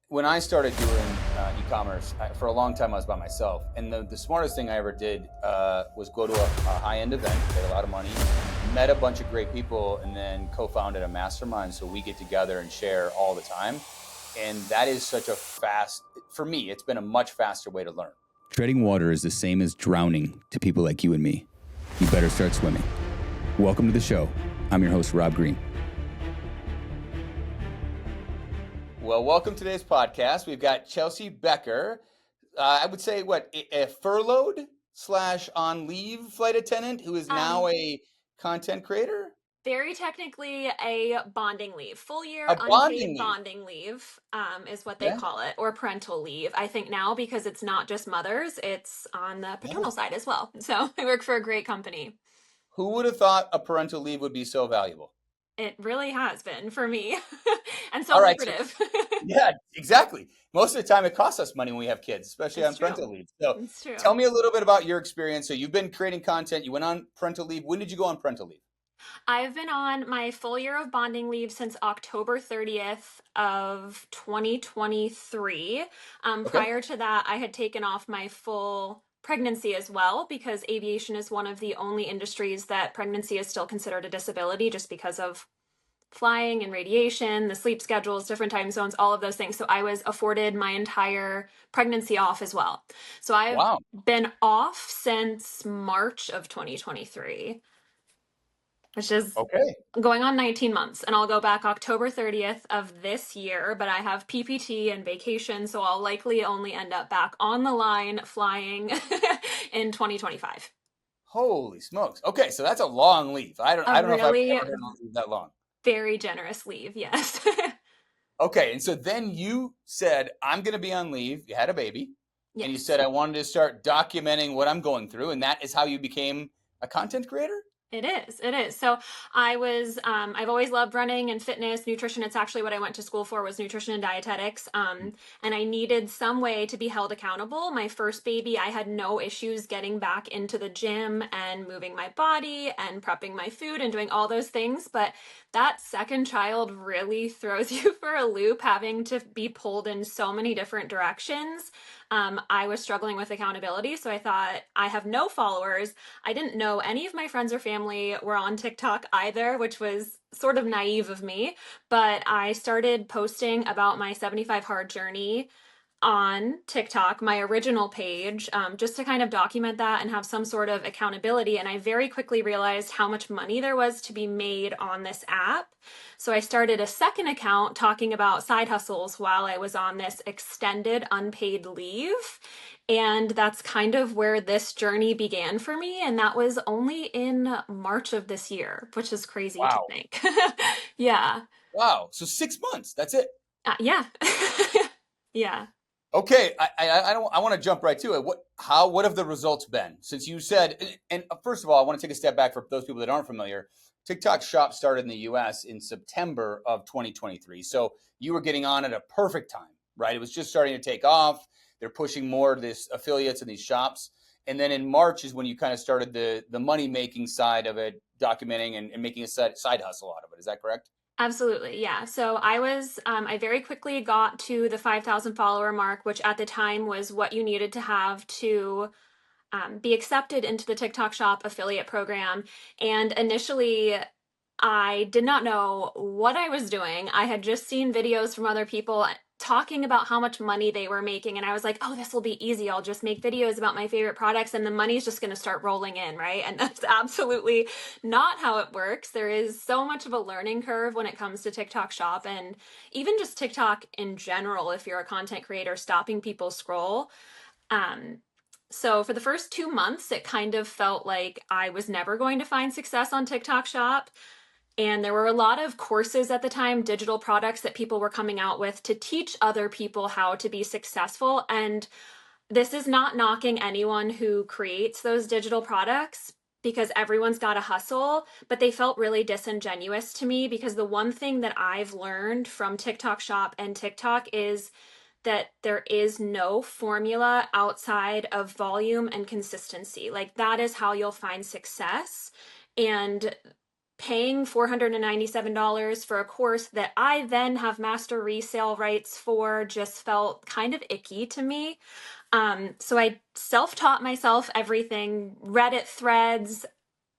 when I started doing e-commerce, for a long time I was by myself, and the smartest thing I ever did was go to a high-end event, paid a lot of money, met a bunch of great people, and then co-founded a mastermind so we get together and share all the time. And that is such a fast, for me, it's been a much faster way to learn. Treading water is the same as drowning to people like you and me. You better start swimming. Welcome to the show. I'm your host, Rob Green. Well, welcome to today's podcast. We've got Chelsea Becker. I would say a furloughed / on leave flight attendant who is now a content creator? Very technically a bonding leave. Full year A unpaid bonding leave is what they Yeah. call it, or parental leave. I think now because it's not just mothers, it's on the paternal side as well. So I work for a great company. Who would have thought a parental leave would be so valuable? It really has been for me and so All right, lucrative. Yeah, exactly. Most of the time it costs us money when we have kids, especially It's on parental leave. So It's true. tell me a little bit about your experience. So you've been creating content. You went on parental leave. When did you go on parental leave? I've been on my full year of bonding leave since October 30th of 2023. Okay. Prior to that, I had taken off my full pregnancy as well because aviation is one of the only industries that pregnancy is still considered a disability just because of flying and radiation, the sleep schedules, different time zones, all of those things. So I was afforded my entire pregnancy off as well. So I've Wow. been off since March of 2023. Which is Okay. going on 19 months. And I'll go back October 30th of this year, but I have PPT and vacation, so I'll likely only end up back on the line flying in 2025. Holy smokes. Okay, so that's a long leave. I don't know if I've Really ever heard of that long. very generous leave, yes. Okay, and so then you said, I'm going to be on leave. You had a baby. Yes. And you said, I wanted to start documenting what I'm going through. And that is how you became a content creator? It is. So I've always loved running and fitness, nutrition. It's actually what I went to school for, was nutrition and dietetics. And I needed some way to be held accountable. My first baby, I had no issues getting back into the gym and moving my body and prepping my food and doing all those things. But that second child really throws you for a loop, having to be pulled in so many different directions. I was struggling with accountability, so I thought, I have no followers. I didn't know any of my friends or family were on TikTok either, which was sort of naive of me. But I started posting about my 75 hard journey on TikTok, my original page, just to kind of document that and have some sort of accountability. And I very quickly realized how much money there was to be made on this app. So I started a second account talking about side hustles while I was on this extended unpaid leave. And that's kind of where this journey began for me. And that was only in March of this year, which is crazy to think. Yeah. Wow. So 6 months. That's it. Yeah. Yeah. Okay, I want to jump right to it. What have the results been? Since you said, and first of all, I want to take a step back for those people that aren't familiar. TikTok Shop started in the US in September of 2023. So you were getting on at a perfect time, right? It was just starting to take off. They're pushing more of this affiliates in these shops. And then in March is when you kind of started the money-making side of it, documenting and making a side hustle out of it. Is that correct? Absolutely. Yeah. So I very quickly got to the 5,000 follower mark, which at the time was what you needed to have to be accepted into the TikTok Shop affiliate program. And initially, I did not know what I was doing. I had just seen videos from other people talking about how much money they were making. And I was like, oh, this will be easy. I'll just make videos about my favorite products and the money's just going to start rolling in, right? And that's absolutely not how it works. There is so much of a learning curve when it comes to TikTok Shop and even just TikTok in general, if you're a content creator, stopping people scroll. So for the first 2 months, it kind of felt like I was never going to find success on TikTok Shop. And there were a lot of courses at the time, digital products that people were coming out with to teach other people how to be successful. And this is not knocking anyone who creates those digital products because everyone's got a hustle, but they felt really disingenuous to me because the one thing that I've learned from TikTok Shop and TikTok is that there is no formula outside of volume and consistency. Like that is how you'll find success. And paying $497 for a course that I then have master resale rights for just felt kind of icky to me. So I self-taught myself everything, Reddit threads,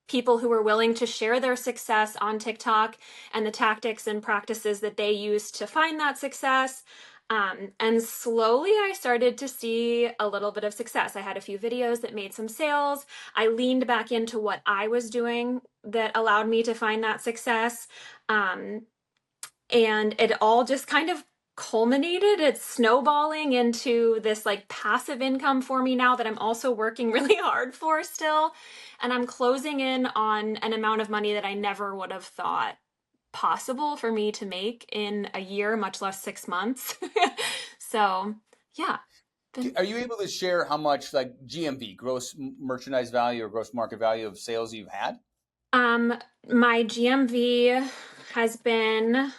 people who were willing to share their success on TikTok and the tactics and practices that they used to find that success. And slowly I started to see a little bit of success. I had a few videos that made some sales. I leaned back into what I was doing that allowed me to find that success. Um, and it all just kind of culminated. It's snowballing into this like passive income for me now that I'm also working really hard for still. And I'm closing in on an amount of money that I never would have thought possible for me to make in a year, much less 6 months. So, yeah. Been, Are you able to share how much like GMV, gross merchandise value or gross market value of sales you've had? um, my GMV has been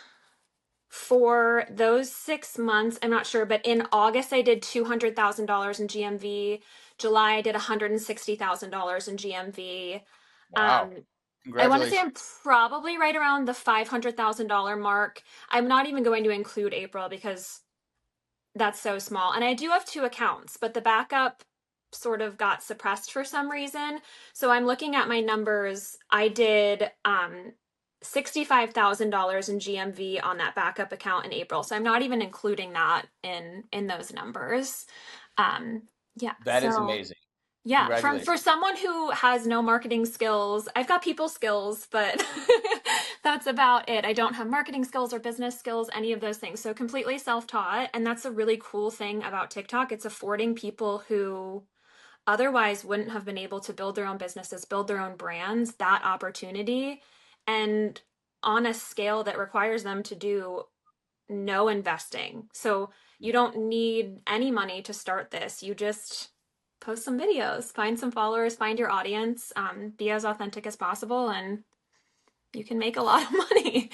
for those 6 months, I'm not sure, but in August I did $200,000 in GMV. July I did $160,000 in GMV. Wow. Um, I want to say Congratulations. I'm probably right around the $500,000 mark. I'm not even going to include April because that's so small. And I do have two accounts, but the backup sort of got suppressed for some reason. So I'm looking at my numbers. I did $65,000 in GMV on that backup account in April. So I'm not even including that in those numbers. Um yeah, That is so amazing. yeah, from Congratulations. for someone who has no marketing skills, I've got people skills, but that's about it. I don't have marketing skills or business skills, any of those things. So completely self-taught, and that's a really cool thing about TikTok. It's affording people who otherwise wouldn't have been able to build their own businesses, build their own brands, that opportunity, and on a scale that requires them to do no investing. So you don't need any money to start this. You just post some videos, find some followers, find your audience, be as authentic as possible, and you can make a lot of money.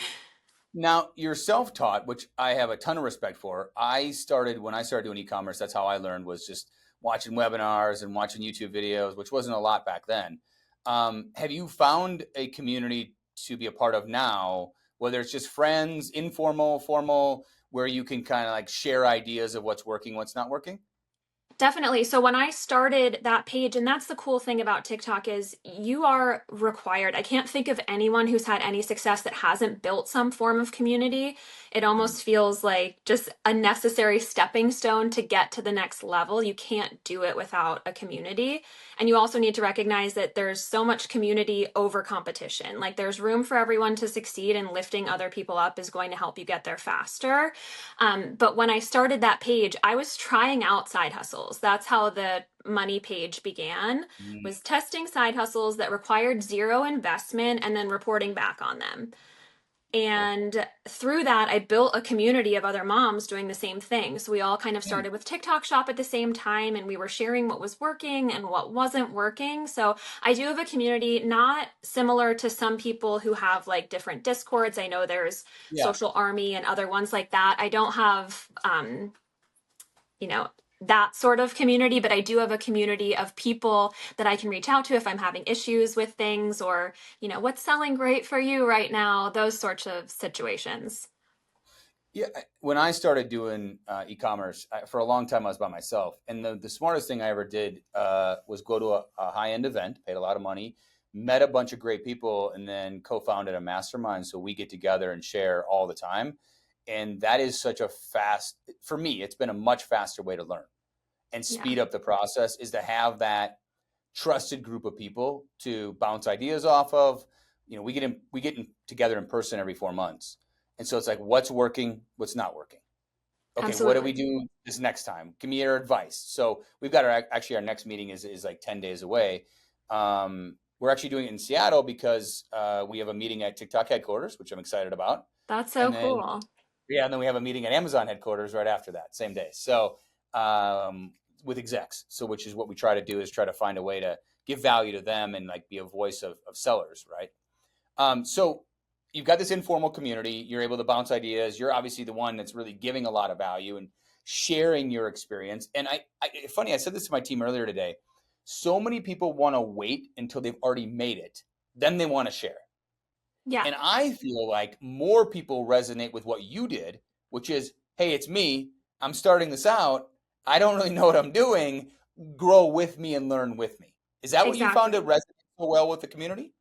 Now, you're self-taught, which I have a ton of respect for. When I started doing e-commerce, that's how I learned, was just watching webinars and watching YouTube videos, which wasn't a lot back then. Have you found a community to be a part of now, whether it's just friends, informal, formal, where you can kind of like share ideas of what's working, what's not working? Definitely. So when I started that page, and that's the cool thing about TikTok is you are required. I can't think of anyone who's had any success that hasn't built some form of community. It Mm. almost feels like just a necessary stepping stone to get to the next level. You can't do it without a community. And you also need to recognize that there's so much community over competition. Like there's room for everyone to succeed, and lifting other people up is going to help you get there faster. But when I started that page, I was trying out side hustles. That's how the money page began, Mm. was testing side hustles that required zero investment and then reporting back on them. Cool. And through that, I built a community of other moms doing the same thing. So we all kind of Mm. started with TikTok Shop at the same time, and we were sharing what was working and what wasn't working. So I do have a community not similar to some people who have like different Discords. I know there's Yeah. Social Army and other ones like that. I don't have, you know, that sort of community, but I do have a community of people that I can reach out to if I'm having issues with things, or, what's selling great for you right now, those sorts of situations. Yeah, when I started doing e-commerce, for a long time I was by myself, and the smartest thing I ever did was go to a high-end event, paid a lot of money, met a bunch of great people, and then co-founded a mastermind. So we get together and share all the time, and that is such a fast, for me, it's been a much faster way to learn and Yeah, speed up the process, is to have that trusted group of people to bounce ideas off of. We get together in person every 4 months, and so it's like, what's working, what's not working. Okay, what do we absolutely. do this next time? Give me your advice. So we've got our next meeting is like 10 days away. We're actually doing it in Seattle because we have a meeting at TikTok headquarters, which I'm excited about, That's so and then cool. yeah, and then we have a meeting at Amazon headquarters right after that, same day. So um, with execs, so which is what we try to do, is try to find a way to give value to them and like be a voice of sellers, right? So you've got this informal community. You're able to bounce ideas. You're obviously the one that's really giving a lot of value and sharing your experience. And funny, I said this to my team earlier today. So many people want to wait until they've already made it, then they want to share. Yeah, And I feel like more people resonate with what you did, which is, hey, it's me. I'm starting this out. I don't really know what I'm doing. Grow with me and learn with me. Is that what you found to exactly. resonate so well with the community?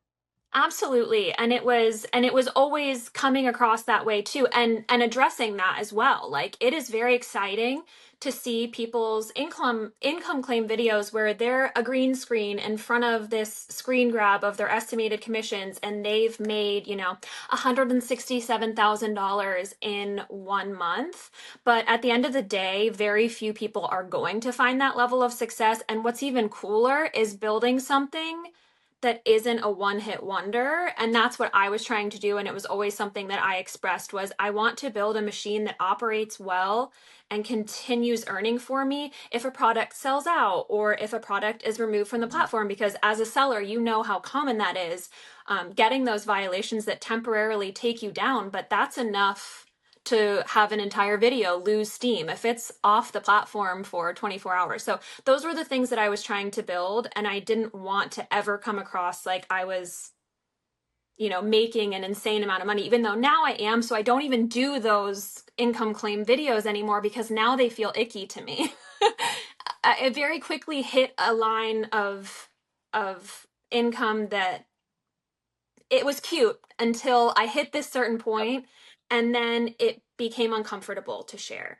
Absolutely. And it was always coming across that way too, and addressing that as well. Like, it is very exciting to see people's income claim videos where they're a green screen in front of this screen grab of their estimated commissions, and they've made, $167,000 in 1 month. But at the end of the day, very few people are going to find that level of success. And what's even cooler is building something that isn't a one hit wonder. And that's what I was trying to do. And it was always something that I expressed was I want to build a machine that operates well and continues earning for me if a product sells out or if a product is removed from the platform. Because as a seller, you know how common that is, getting those violations that temporarily take you down, but that's enough to have an entire video lose steam if it's off the platform for 24 hours. So those were the things that I was trying to build, and I didn't want to ever come across like I was, making an insane amount of money, even though now I am. So I don't even do those income claim videos anymore because now they feel icky to me. I very quickly hit a line of income that it was cute until I hit this certain point, and then it became uncomfortable to share.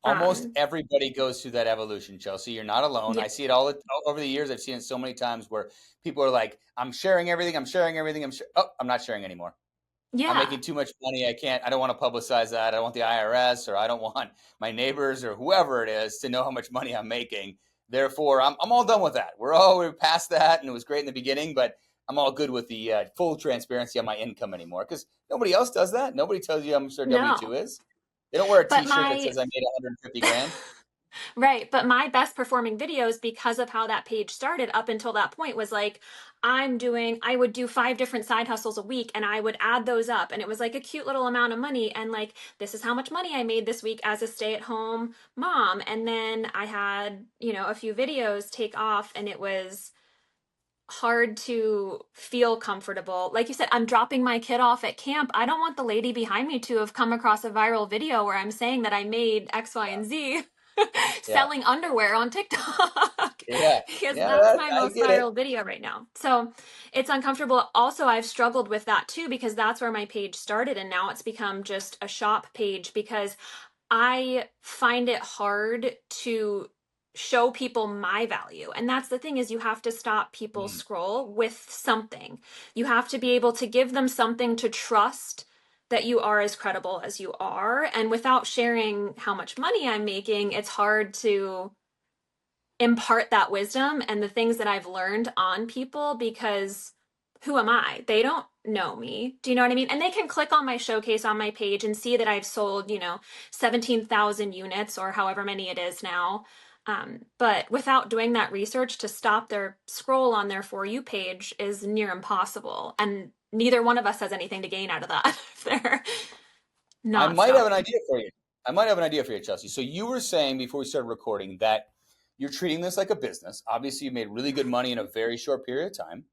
Almost Um, everybody goes through that evolution, Chelsea. You're not alone. yeah, I see it all over the years. I've seen it so many times where people are like, "I'm sharing everything. I'm sharing everything. Oh, I'm not sharing anymore. I'm yeah, making too much money. I can't. I don't want to publicize that. I don't want the IRS or I don't want my neighbors or whoever it is to know how much money I'm making. Therefore, I'm all done with that. We're past that, and it was great in the beginning, but I'm all good with the full transparency on my income anymore because nobody else does that. Nobody tells you how much their W-2 no. is. They don't wear a But T-shirt that my says I made 150 grand. Right. But my best performing videos, because of how that page started up until that point, was like, I would do 5 different side hustles a week and I would add those up. And it was like a cute little amount of money. And like, this is how much money I made this week as a stay at home mom. And then I had, a few videos take off, and it was hard to feel comfortable. Like you said, I'm dropping my kid off at camp. I don't want the lady behind me to have come across a viral video where I'm saying that I made X, Y, and Z Yeah, selling underwear on TikTok yeah, because yeah. that's my I most get it. viral video right now. So it's uncomfortable. Also, I've struggled with that too because that's where my page started, and now it's become just a shop page because I find it hard to show people my value. And that's the thing, is you have to stop people Mm. scroll with something. You have to be able to give them something to trust that you are as credible as you are. And without sharing how much money I'm making, it's hard to impart that wisdom and the things that I've learned on people because who am I? They don't know me. Do you know what I mean? And they can click on my showcase on my page and see that I've sold, 17,000 units or however many it is now. But without doing that research to stop their scroll on their For You page is near impossible. And neither one of us has anything to gain out of that if they're I not might have an stopping. idea for you. I might have an idea for you, Chelsea. So you were saying before we started recording that you're treating this like a business. Obviously, you made really good money in a very short period of time.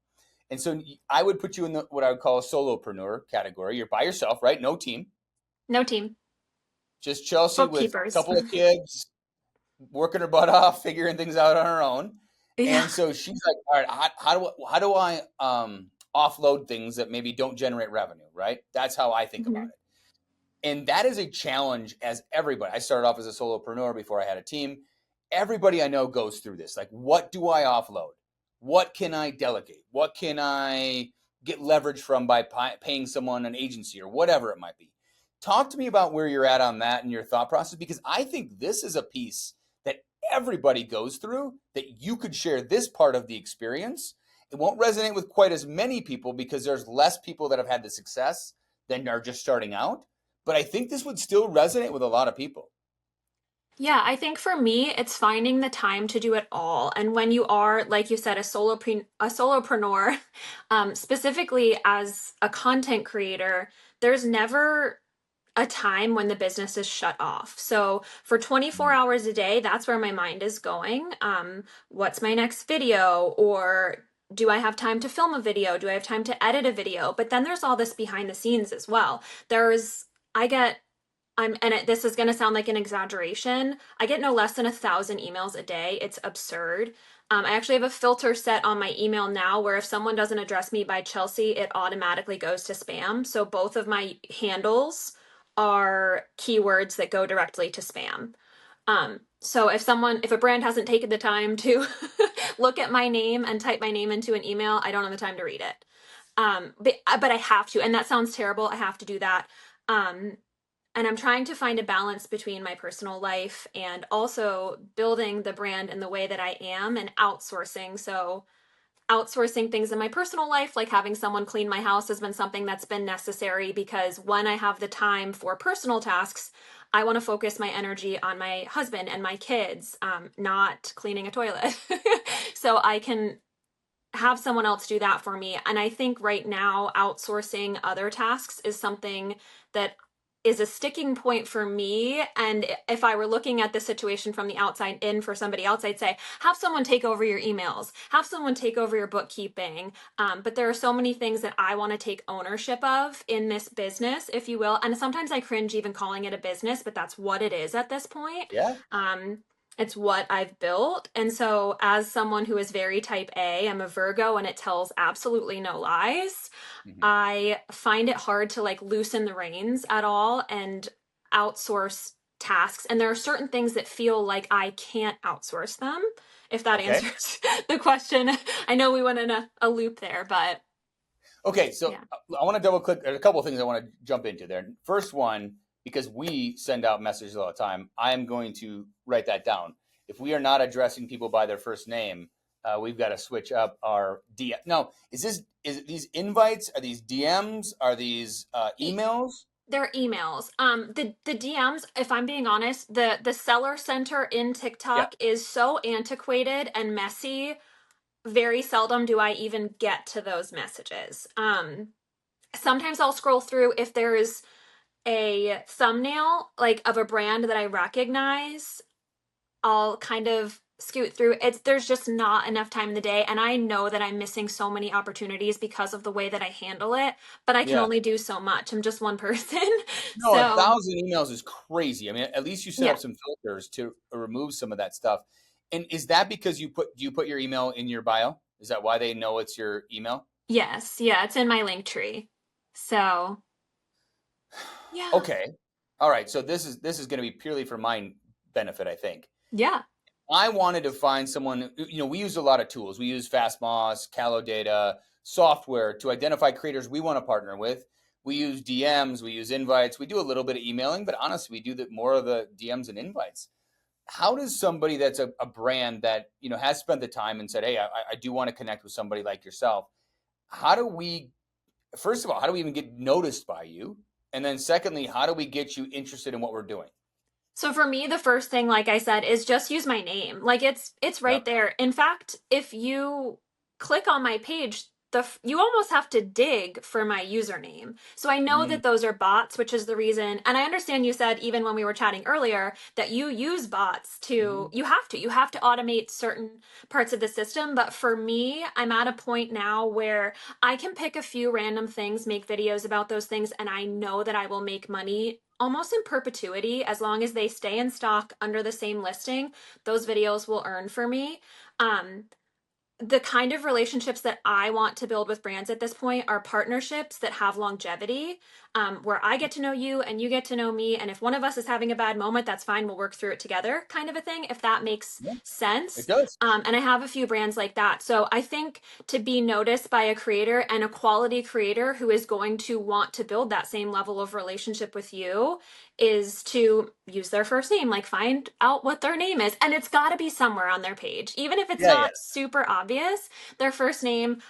And so I would put you in what I would call a solopreneur category. You're by yourself, right? No team, No team. just Chelsea with a Bookkeepers. couple of kids, working her butt off, figuring things out on her own. Yeah. And so she's like, all right, how do I offload things that maybe don't generate revenue, right? That's how I think about Mhm. it. And that is a challenge as everybody. I started off as a solopreneur before I had a team. Everybody I know goes through this. Like, what do I offload? What can I delegate? What can I get leverage from by paying someone an agency or whatever it might be? Talk to me about where you're at on that and your thought process, because I think this is a piece that everybody goes through that you could share this part of the experience. It won't resonate with quite as many people because there's less people that have had the success than are just starting out, but I think this would still resonate with a lot of people. Yeah, I think for me, it's finding the time to do it all. And when you are, like you said, a solopreneur, specifically as a content creator, there's never a time when the business is shut off. So for 24 Mm. hours a day, that's where my mind is going. What's my next video? Or do I have time to film a video? Do I have time to edit a video? But then there's all this behind the scenes as well. There's, I get, this is going to sound like an exaggeration. I get no less than 1,000 emails a day. It's absurd. I actually have a filter set on my email now where if someone doesn't address me by Chelsea, it automatically goes to spam. So both of my handles are keywords that go directly to spam. So if a brand hasn't taken the time to look at my name and type my name into an email, I don't have the time to read it. But I have to, and that sounds terrible. I have to do that. And I'm trying to find a balance between my personal life and also building the brand in the way that I am and outsourcing. So outsourcing things in my personal life, like having someone clean my house, has been something that's been necessary because when I have the time for personal tasks, I want to focus my energy on my husband and my kids, not cleaning a toilet. So I can have someone else do that for me. And I think right now, outsourcing other tasks is something that is a sticking point for me. And if I were looking at the situation from the outside in for somebody else, I'd say, have someone take over your emails, have someone take over your bookkeeping. But there are so many things that I want to take ownership of in this business, if you will. And sometimes I cringe even calling it a business, but that's what it is at this point. Yeah. It's what I've built. And so, as someone who is very type A, I'm a Virgo and it tells absolutely no lies. Mhm. I find it hard to like loosen the reins at all and outsource tasks. And there are certain things that feel like I can't outsource them, if that Okay. answers the question. I know we went in a loop there, but Okay. So yeah. I want to double click. There's a couple of things I want to jump into there. First one, because we send out messages all the time, I am going to write that down. If we are not addressing people by their first name, we've got to switch up our DM. No, is these invites? Are these DMs? Are these emails? They're emails. The DMs, if I'm being honest, the seller center in Yeah. TikTok is so antiquated and messy. Very seldom do I even get to those messages. Sometimes I'll scroll through if there's a thumbnail like of a brand that I recognize. I'll kind of scoot through. There's just not enough time in the day, and I know that I'm missing so many opportunities because of the way that I handle it, but I can Yeah. only do so much. I'm just one person. No, a So, thousand emails is crazy. I mean, at least you set yeah. up some filters to remove some of that stuff. And is that because do you put your email in your bio? Is that why they know it's your email? Yes, yeah, it's in my link tree. So, yeah. Okay. All right. So this is going to be purely for my benefit, I think. Yeah. I wanted to find someone, we use a lot of tools. We use FastMoss, Callow Data, software to identify creators we want to partner with. We use DMs, we use invites. We do a little bit of emailing, but honestly, we do more of the DMs and invites. How does somebody that's a brand that, has spent the time and said, hey, I do want to connect with somebody like yourself. First of all, how do we even get noticed by you? And then secondly, how do we get you interested in what we're doing? So for me, the first thing, like I said, is just use my name. Like it's right Yep. there. In fact, if you click on my page, you almost have to dig for my username. So I know Mm, that those are bots, which is the reason. And I understand you said even when we were chatting earlier that you use bots to mhm. you have to automate certain parts of the system, but for me, I'm at a point now where I can pick a few random things, make videos about those things, and I know that I will make money almost in perpetuity as long as they stay in stock under the same listing. Those videos will earn for me. um the kind of relationships that I want to build with brands at this point are partnerships that have longevity, where I get to know you and you get to know me. And if one of us is having a bad moment, that's fine. We'll work through it together, kind of a thing, if that makes Yeah, it sense. does. And I have a few brands like that. So I think to be noticed by a creator and a quality creator who is going to want to build that same level of relationship with you is to use their first name, like find out what their name is. And it's got to be somewhere on their page, even if it's Yeah, yeah. not super obvious, their first name.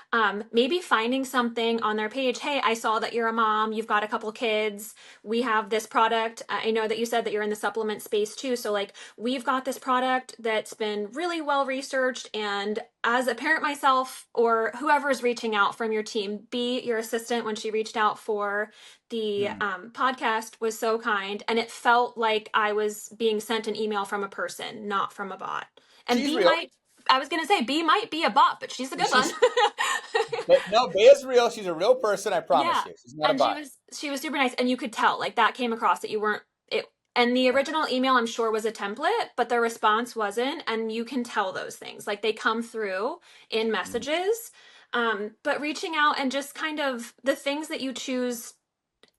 Maybe finding something on their page. Hey, I saw that you're a mom, you've got a couple kids, we have this product. I know that you said that you're in the supplement space too. So, like, we've got this product that's been really well researched. And as a parent myself, or whoever is reaching out from your team, be your assistant when she reached out for the Hmm. podcast was so kind, and it felt like I was being sent an email from a person, not from a bot. And She's B real. might I was gonna say B might be a bot, but she's a good one. She's no, Bea's real. She's a real person. I promise Yeah. you. She's not a And bot. she was super nice, and you could tell like that came across that you weren't it. And the original email I'm sure was a template, but the response wasn't, and you can tell those things. Like they come through in Mhm. messages. But reaching out and just kind of the things that you choose,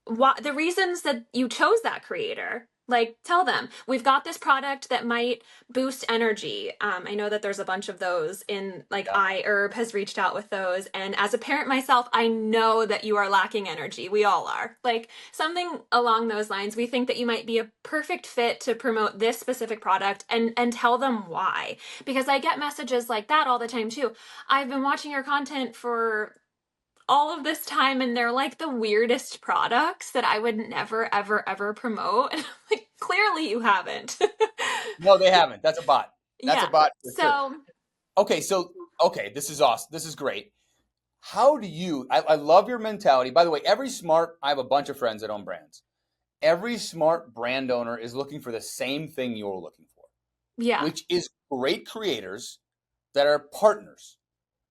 the reasons that you chose that creator, like tell them we've got this product that might boost energy. I know that there's a bunch of those in like Yeah, iHerb has reached out with those, and as a parent myself, I know that you are lacking energy. We all are, like something along those lines. We think that you might be a perfect fit to promote this specific product, and tell them why, because I get messages like that all the time too. I've been watching your content for all of this time, and they're like the weirdest products that I would never ever ever promote. And I'm like, clearly you haven't. no, they haven't. That's a bot. That's a Yeah. bot for sure. So Okay, so okay, this is awesome. This is great. How do you? I love your mentality. By the way, every smart. I have a bunch of friends that own brands. Every smart brand owner is looking for the same thing you're looking for, yeah. which is great creators that are partners.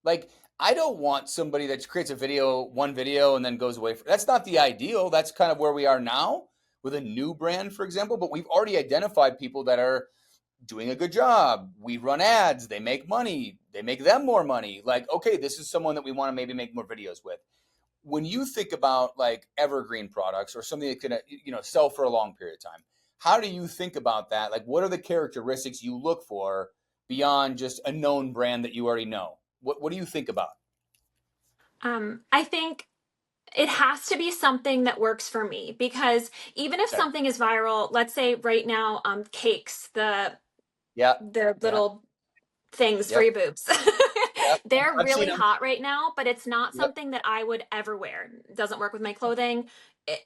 Like, I don't want somebody that creates a video, one video, and then goes away. That's not the ideal. That's kind of where we are now with a new brand, for example. But we've already identified people that are doing a good job. We run ads, they make money, they make them more money. Like, okay, this is someone that we want to maybe make more videos with. When you think about like evergreen products or something that can sell for a long period of time, how do you think about that? Like, what are the characteristics you look for beyond just a known brand that you already know? What do you think about? I think it has to be something that works for me, because even if Okay. something is viral, let's say right now, cakes, Yeah. the Yeah. little things for Yep. your boobs. Yep. They're I've seen really them. hot right now, but it's not Yep. something that I would ever wear. It doesn't work with my clothing.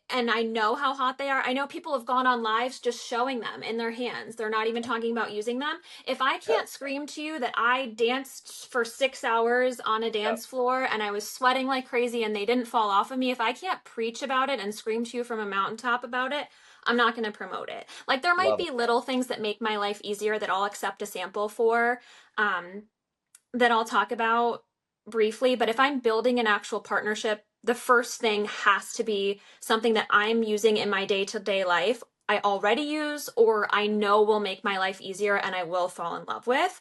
And I know how hot they are. I know people have gone on lives just showing them in their hands. They're not even talking about using them. If I Yep. can't scream to you that I danced for 6 hours on a Yep. dance floor and I was sweating like crazy and they didn't fall off of me, if I can't preach about it and scream to you from a mountaintop about it, I'm not going to promote it. Like there might Love it. be little things that make my life easier that I'll accept a sample for. Um, that I'll talk about briefly, but if I'm building an actual partnership, the first thing has to be something that I'm using in my day-to-day life, I already use, or I know will make my life easier and I will fall in love with.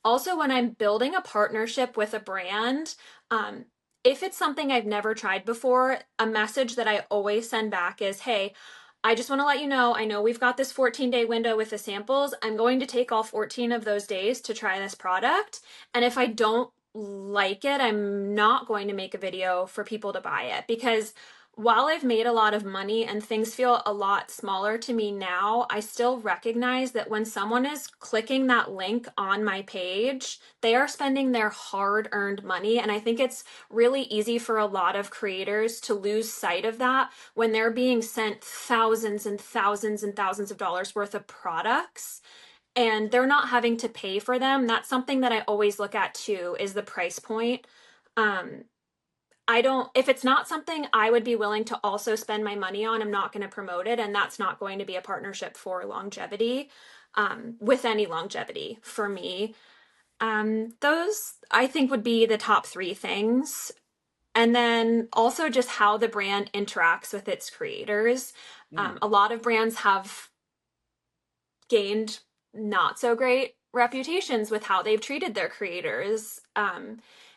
Also, when I'm building a partnership with a brand, um, if it's something I've never tried before, a message that I always send back is, hey, I just want to let you know, I know we've got this 14-day window with the samples. I'm going to take all 14 of those days to try this product. And if I don't like it, I'm not going to make a video for people to buy it, because while I've made a lot of money and things feel a lot smaller to me now, I still recognize that when someone is clicking that link on my page, they are spending their hard-earned money. And I think it's really easy for a lot of creators to lose sight of that when they're being sent thousands and thousands and thousands of dollars worth of products and they're not having to pay for them. That's something that I always look at too, is the price point. Um, I don't, if it's not something I would be willing to also spend my money on, I'm not going to promote it. And that's not going to be a partnership for longevity, with any longevity for me. Those I think would be the top three things. And then also just how the brand interacts with its creators. Hmm. A lot of brands have gained not so great reputations with how they've treated their creators.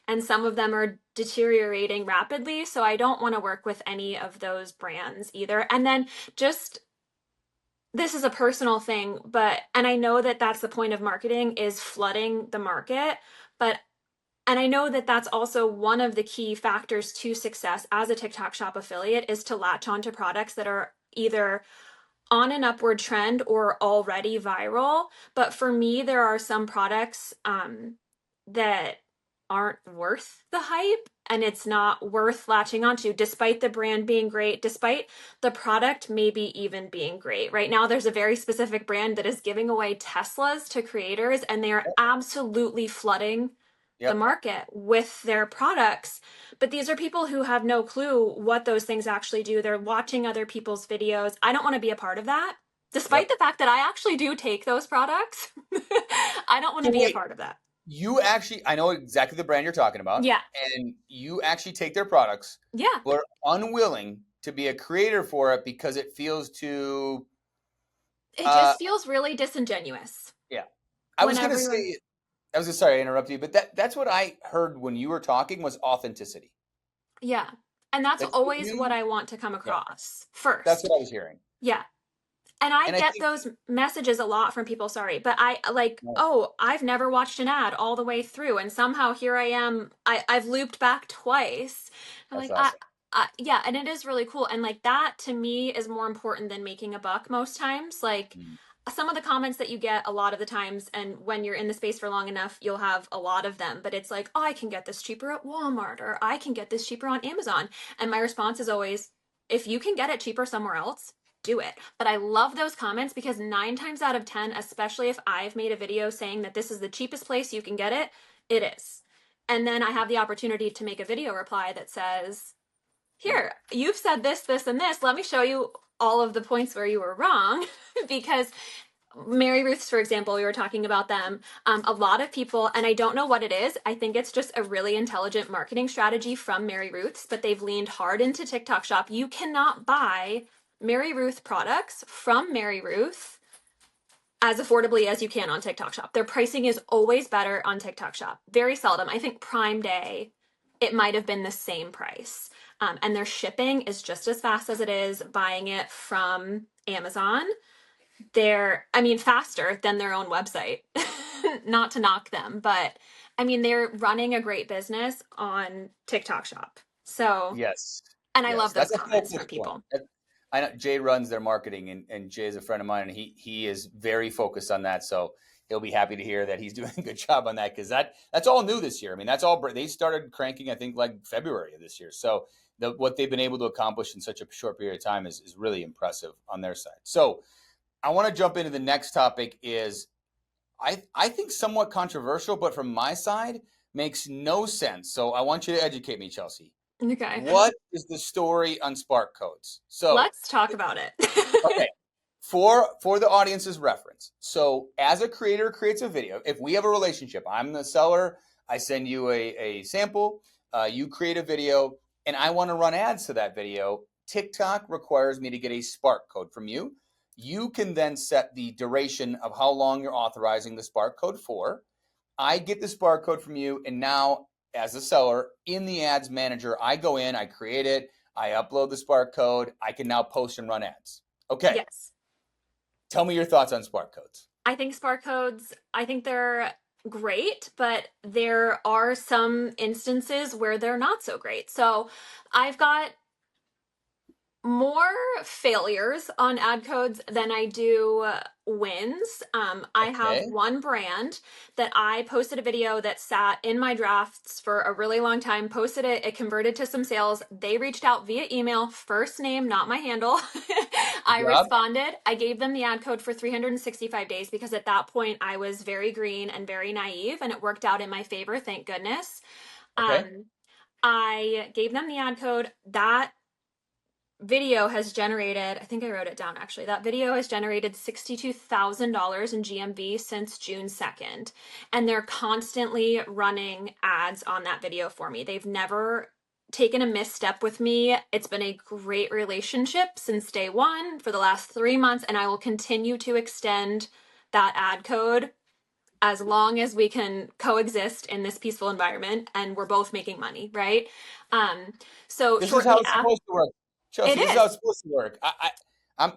And some of them are deteriorating rapidly. So I don't want to work with any of those brands either. And then just this is a personal thing, but, and I know that that's the point of marketing, is flooding the market. But, and I know that that's also one of the key factors to success as a TikTok Shop affiliate, is to latch onto products that are either on an upward trend or already viral. But for me, there are some products that aren't worth the hype, and it's not worth latching onto, despite the brand being great, despite the product maybe even being great. Right now, there's a very specific brand that is giving away Teslas to creators, and they are Yep. absolutely flooding the Yep. market with their products. But these are people who have no clue what those things actually do. They're watching other people's videos. I don't want to be a part of that. Despite Yep. the fact that I actually do take those products, I don't want So to be a wait, part of that. You actually, I know exactly the brand you're talking about, Yeah. and you actually take their products, Yeah. but are unwilling to be a creator for it because it feels too, It uh, just feels really disingenuous yeah. I when was gonna everyone, say, sorry, I interrupted you, but that's what I heard when you were talking was authenticity. yeah. And that's That's always what you, I want to come yeah. across That's first. what I was hearing, Yeah. And I and I get think, those messages a lot from people, sorry, but I like, no, oh, I've never watched an ad all the way through. And somehow here I am. I've looped back twice. I'm that's like, awesome. yeah, and it is really cool. And like that to me is more important than making a buck most times. Like Mm. some of the comments that you get a lot of the times, and when you're in the space for long enough, you'll have a lot of them. But it's like, oh, I can get this cheaper at Walmart, or I can get this cheaper on Amazon. And my response is always, if you can get it cheaper somewhere else, do it. But I love those comments because 9 times out of 10, especially if I've made a video saying that this is the cheapest place you can get it, it is. And then I have the opportunity to make a video reply that says, here, you've said this, this, and this. Let me show you all of the points where you were wrong. Because Mary Ruth's, for example, we were talking about them. A lot of people, and I don't know what it is, I think it's just a really intelligent marketing strategy from Mary Ruth's, but they've leaned hard into TikTok Shop. You cannot buy Mary Ruth products from Mary Ruth as affordably as you can on TikTok Shop. Their pricing is always better on TikTok Shop. Very seldom. I think Prime Day, it might have been the same price. And their shipping is just as fast as it is buying it from Amazon. They're, I mean, faster than their own website. Not to knock them, but I mean, they're running a great business on TikTok Shop. So, Yes, and I love yes, those that's a comments focus from point. people. I know Jay runs their marketing, and Jay is a friend of mine, and he is very focused on that. So he'll be happy to hear that he's doing a good job on that because that's all new this year. I mean, that's all they started cranking, I think, like February of this year. So what they've been able to accomplish in such a short period of time is really impressive on their side. So I want to jump into the next topic. Is I think somewhat controversial, but from my side makes no sense. So I want you to educate me, Chelsea. Okay. What is the story on Spark codes? So, Let's talk about it. okay, for the audience's reference. So, as a creator creates a video, if we have a relationship, I'm the seller, I send you a sample, you create a video, and I want to run ads to that video. TikTok requires me to get a Spark code from you. You can then set the duration of how long you're authorizing the Spark code for. I get this barcode from you, and now as a seller in the ads manager, I go in, I create it, I upload the Spark code, I can now post and run ads. Okay, Yes. tell me your thoughts on Spark codes. I think Spark codes, I think they're great, but there are some instances where they're not so great. So I've got more failures on ad codes than I do wins. I have Okay, one brand that I posted a video that sat in my drafts for a really long time, posted it, it converted to some sales. They reached out via email, first name, not my handle. good I job. responded. I gave them the ad code for 365 days because at that point I was very green and very naive, and it worked out in my favor, thank goodness. Okay, Um, I gave them the ad code. That video has generated, I think I wrote it down actually, that video has generated $62,000 in GMV since June 2nd. And they're constantly running ads on that video for me. They've never taken a misstep with me. It's been a great relationship since day one for the last 3 months, and I will continue to extend that ad code as long as we can coexist in this peaceful environment and we're both making money, right? Um, so this is how shortly it's after, supposed to work, it Chelsea. This is how is. it's supposed to work.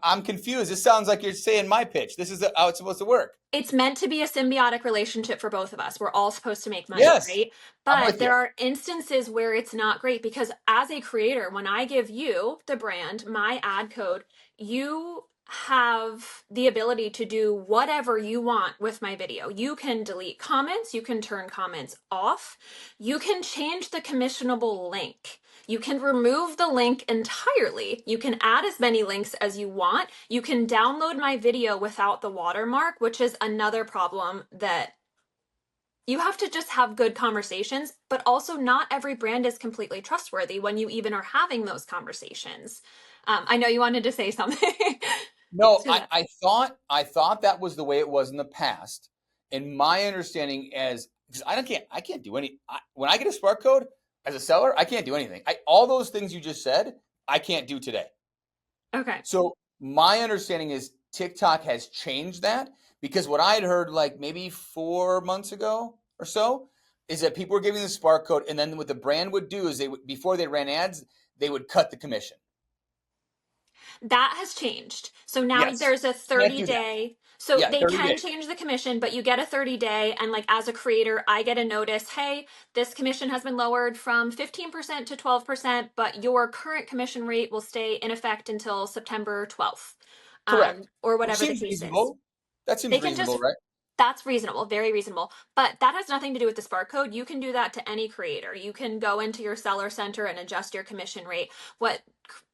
I'm confused. This sounds like you're saying my pitch. This is how it's supposed to work. It's meant to be a symbiotic relationship for both of us. We're all supposed to make money, Yes, right? I'm But with you. there are instances where it's not great because as a creator, when I give you, the brand, my ad code, you have the ability to do whatever you want with my video. You can delete comments, you can turn comments off, you can change the commissionable link. You can remove the link entirely. You can add as many links as you want. You can download my video without the watermark, which is another problem that you have to just have good conversations, but also not every brand is completely trustworthy when you even are having those conversations. I know you wanted to say something No, to that. I thought that was the way it was in the past. And my understanding as because I can't do when I get a Spark code as a seller, I can't do anything. All those things you just said, I can't do today. Okay. So my understanding is TikTok has changed that, because what I had heard like maybe 4 months ago or so is that people were giving the Spark code, and then what the brand would do is before they ran ads, they would cut the commission. That has changed. So now Yes. there's a Can't 30 do that. day. So Yeah, they 30 can days. change the commission, but you get a 30-day. And like as a creator, I get a notice, hey, this commission has been lowered from 15% to 12%, but your current commission rate will stay in effect until September 12th, Correct. or Which whatever the seems case is. reasonable. That seems They can reasonable, just right? That's reasonable, very reasonable. But that has nothing to do with the Spark code. You can do that to any creator. You can go into your seller center and adjust your commission rate. What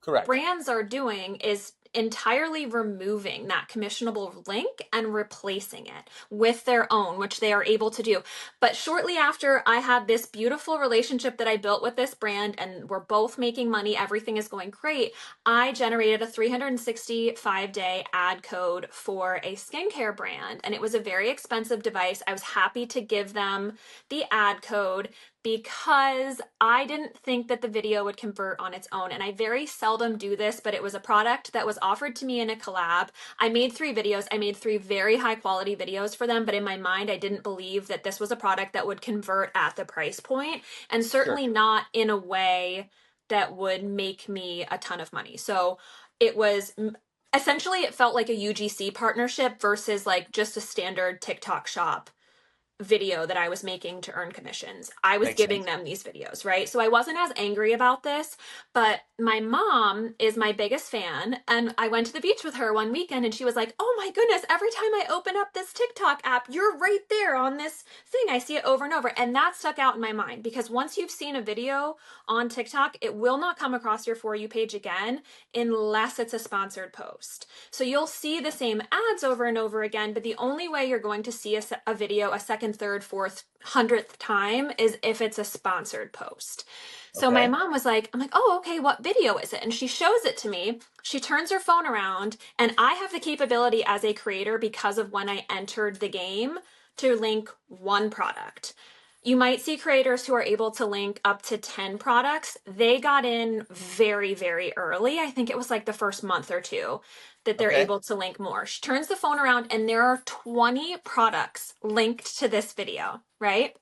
Correct. brands are doing is entirely removing that commissionable link and replacing it with their own, which they are able to do. But shortly after I had this beautiful relationship that I built with this brand and we're both making money, everything is going great, I generated a 365-day ad code for a skincare brand. And it was a very expensive device. I was happy to give them the ad code because I didn't think that the video would convert on its own. And I very seldom do this, but it was a product that was offered to me in a collab. I made 3 videos. I made 3 very high quality videos for them, but in my mind, I didn't believe that this was a product that would convert at the price point, and Sure. certainly not in a way that would make me a ton of money. So it was essentially, it felt like a UGC partnership versus like just a standard TikTok shop video that I was making to earn commissions. I was Makes giving sense. them these videos, right? So I wasn't as angry about this, but my mom is my biggest fan. And I went to the beach with her one weekend and she was like, oh my goodness, every time I open up this TikTok app, you're right there on this thing. I see it over and over. And that stuck out in my mind because once you've seen a video on TikTok, it will not come across your For You page again unless it's a sponsored post. So you'll see the same ads over and over again, but the only way you're going to see a video a second, third, fourth, 100th time is if it's a sponsored post. So my Okay. mom was like, I'm like, oh, okay, what video is it? And she shows it to me. She turns her phone around, and I have the capability as a creator because of when I entered the game to link one product. You might see creators who are able to link up to 10 products. They got in very, very early. I think it was like the first month or two that they're Okay. able to link more. She turns the phone around and there are 20 products linked to this video, right?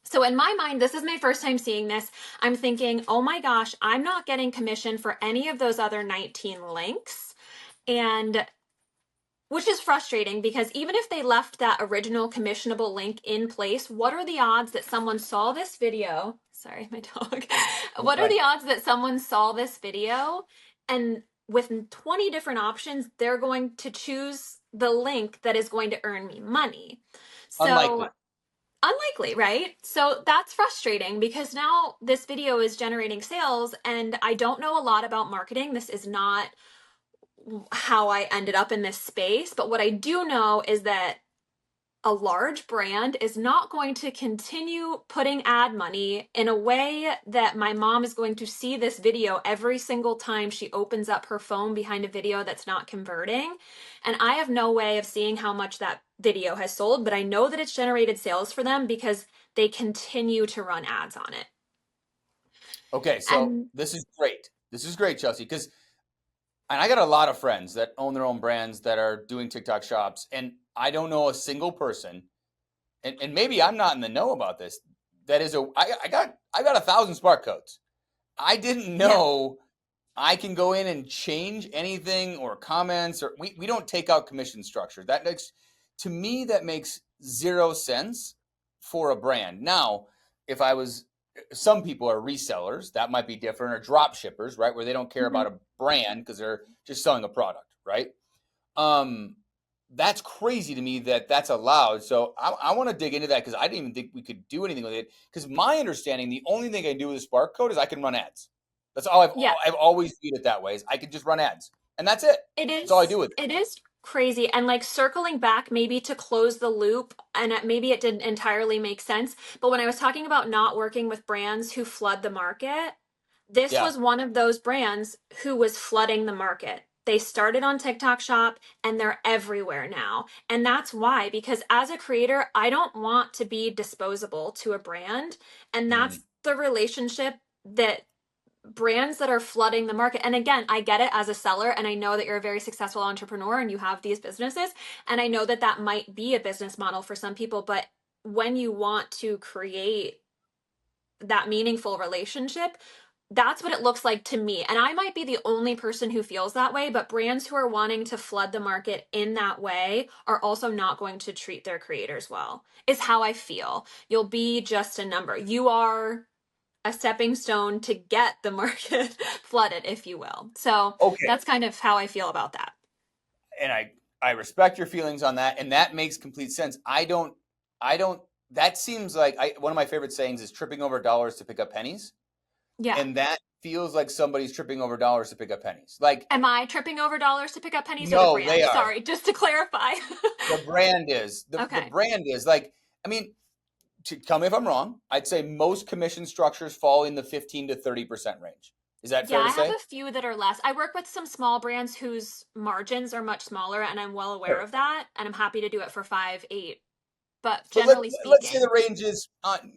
So in my mind, this is my first time seeing this. I'm thinking, oh my gosh, I'm not getting commission for any of those other 19 links. And which is frustrating because even if they left that original commissionable link in place, what are the odds that someone saw this video? Sorry, my dog. You're What are fine. the odds that someone saw this video and with 20 different options, they're going to choose the link that is going to earn me money? So Unlikely. unlikely, right? So that's frustrating because now this video is generating sales and I don't know a lot about marketing. This is not how I ended up in this space. But what I do know is that a large brand is not going to continue putting ad money in a way that my mom is going to see this video every single time she opens up her phone behind a video that's not converting. And I have no way of seeing how much that video has sold, but I know that it's generated sales for them because they continue to run ads on it. Okay, so And this is great. This is great, Chelsea, because and I got a lot of friends that own their own brands that are doing TikTok shops, and I don't know a single person, and maybe I'm not in the know about this. That is I got 1,000 Spark codes. I didn't yeah, know I can go in and change anything or comments, or we don't take out commission structure. That makes to me that makes zero sense for a brand. Now, if I was some people are resellers, that might be different, or drop shippers, right? Where they don't care mhm. about a brand because they're just selling a product, right? Um, that's crazy to me that that's allowed. So I want to dig into that because I didn't even think we could do anything with it. Because my understanding, the only thing I can do with a Spark code is I can run ads. That's all Yeah, I've always viewed it that way. Is I can just run ads, and that's it. it That's all I is do with it. it is crazy. And like circling back maybe to close the loop, and maybe it didn't entirely make sense, but when I was talking about not working with brands who flood the market, this Yeah. was one of those brands who was flooding the market. They started on TikTok Shop and they're everywhere now. And that's why, because as a creator, I don't want to be disposable to a brand. And that's Mm. the relationship that brands that are flooding the market. And again, I get it as a seller, and I know that you're a very successful entrepreneur and you have these businesses. And I know that that might be a business model for some people. But when you want to create that meaningful relationship, that's what it looks like to me. And I might be the only person who feels that way, but brands who are wanting to flood the market in that way are also not going to treat their creators well, is how I feel. You'll be just a number. You are a stepping stone to get the market flooded, if you will. So Okay. that's kind of how I feel about that. And I respect your feelings on that, and that makes complete sense. I don't. That seems like one of my favorite sayings is tripping over dollars to pick up pennies, Yeah. and that feels like somebody's tripping over dollars to pick up pennies. Like, Am I tripping over dollars to pick up pennies or the no, they brand? are. Sorry, just to clarify. The brand is the Okay. brand is like. I mean, tell me if I'm wrong. I'd say most commission structures fall in the 15 to 30% range. Is that Yeah, fair to I have say? a few that are less. I work with some small brands whose margins are much smaller, and I'm well aware Sure. of that. And I'm happy to do it for 5, 8. But So generally let's say speaking, the range is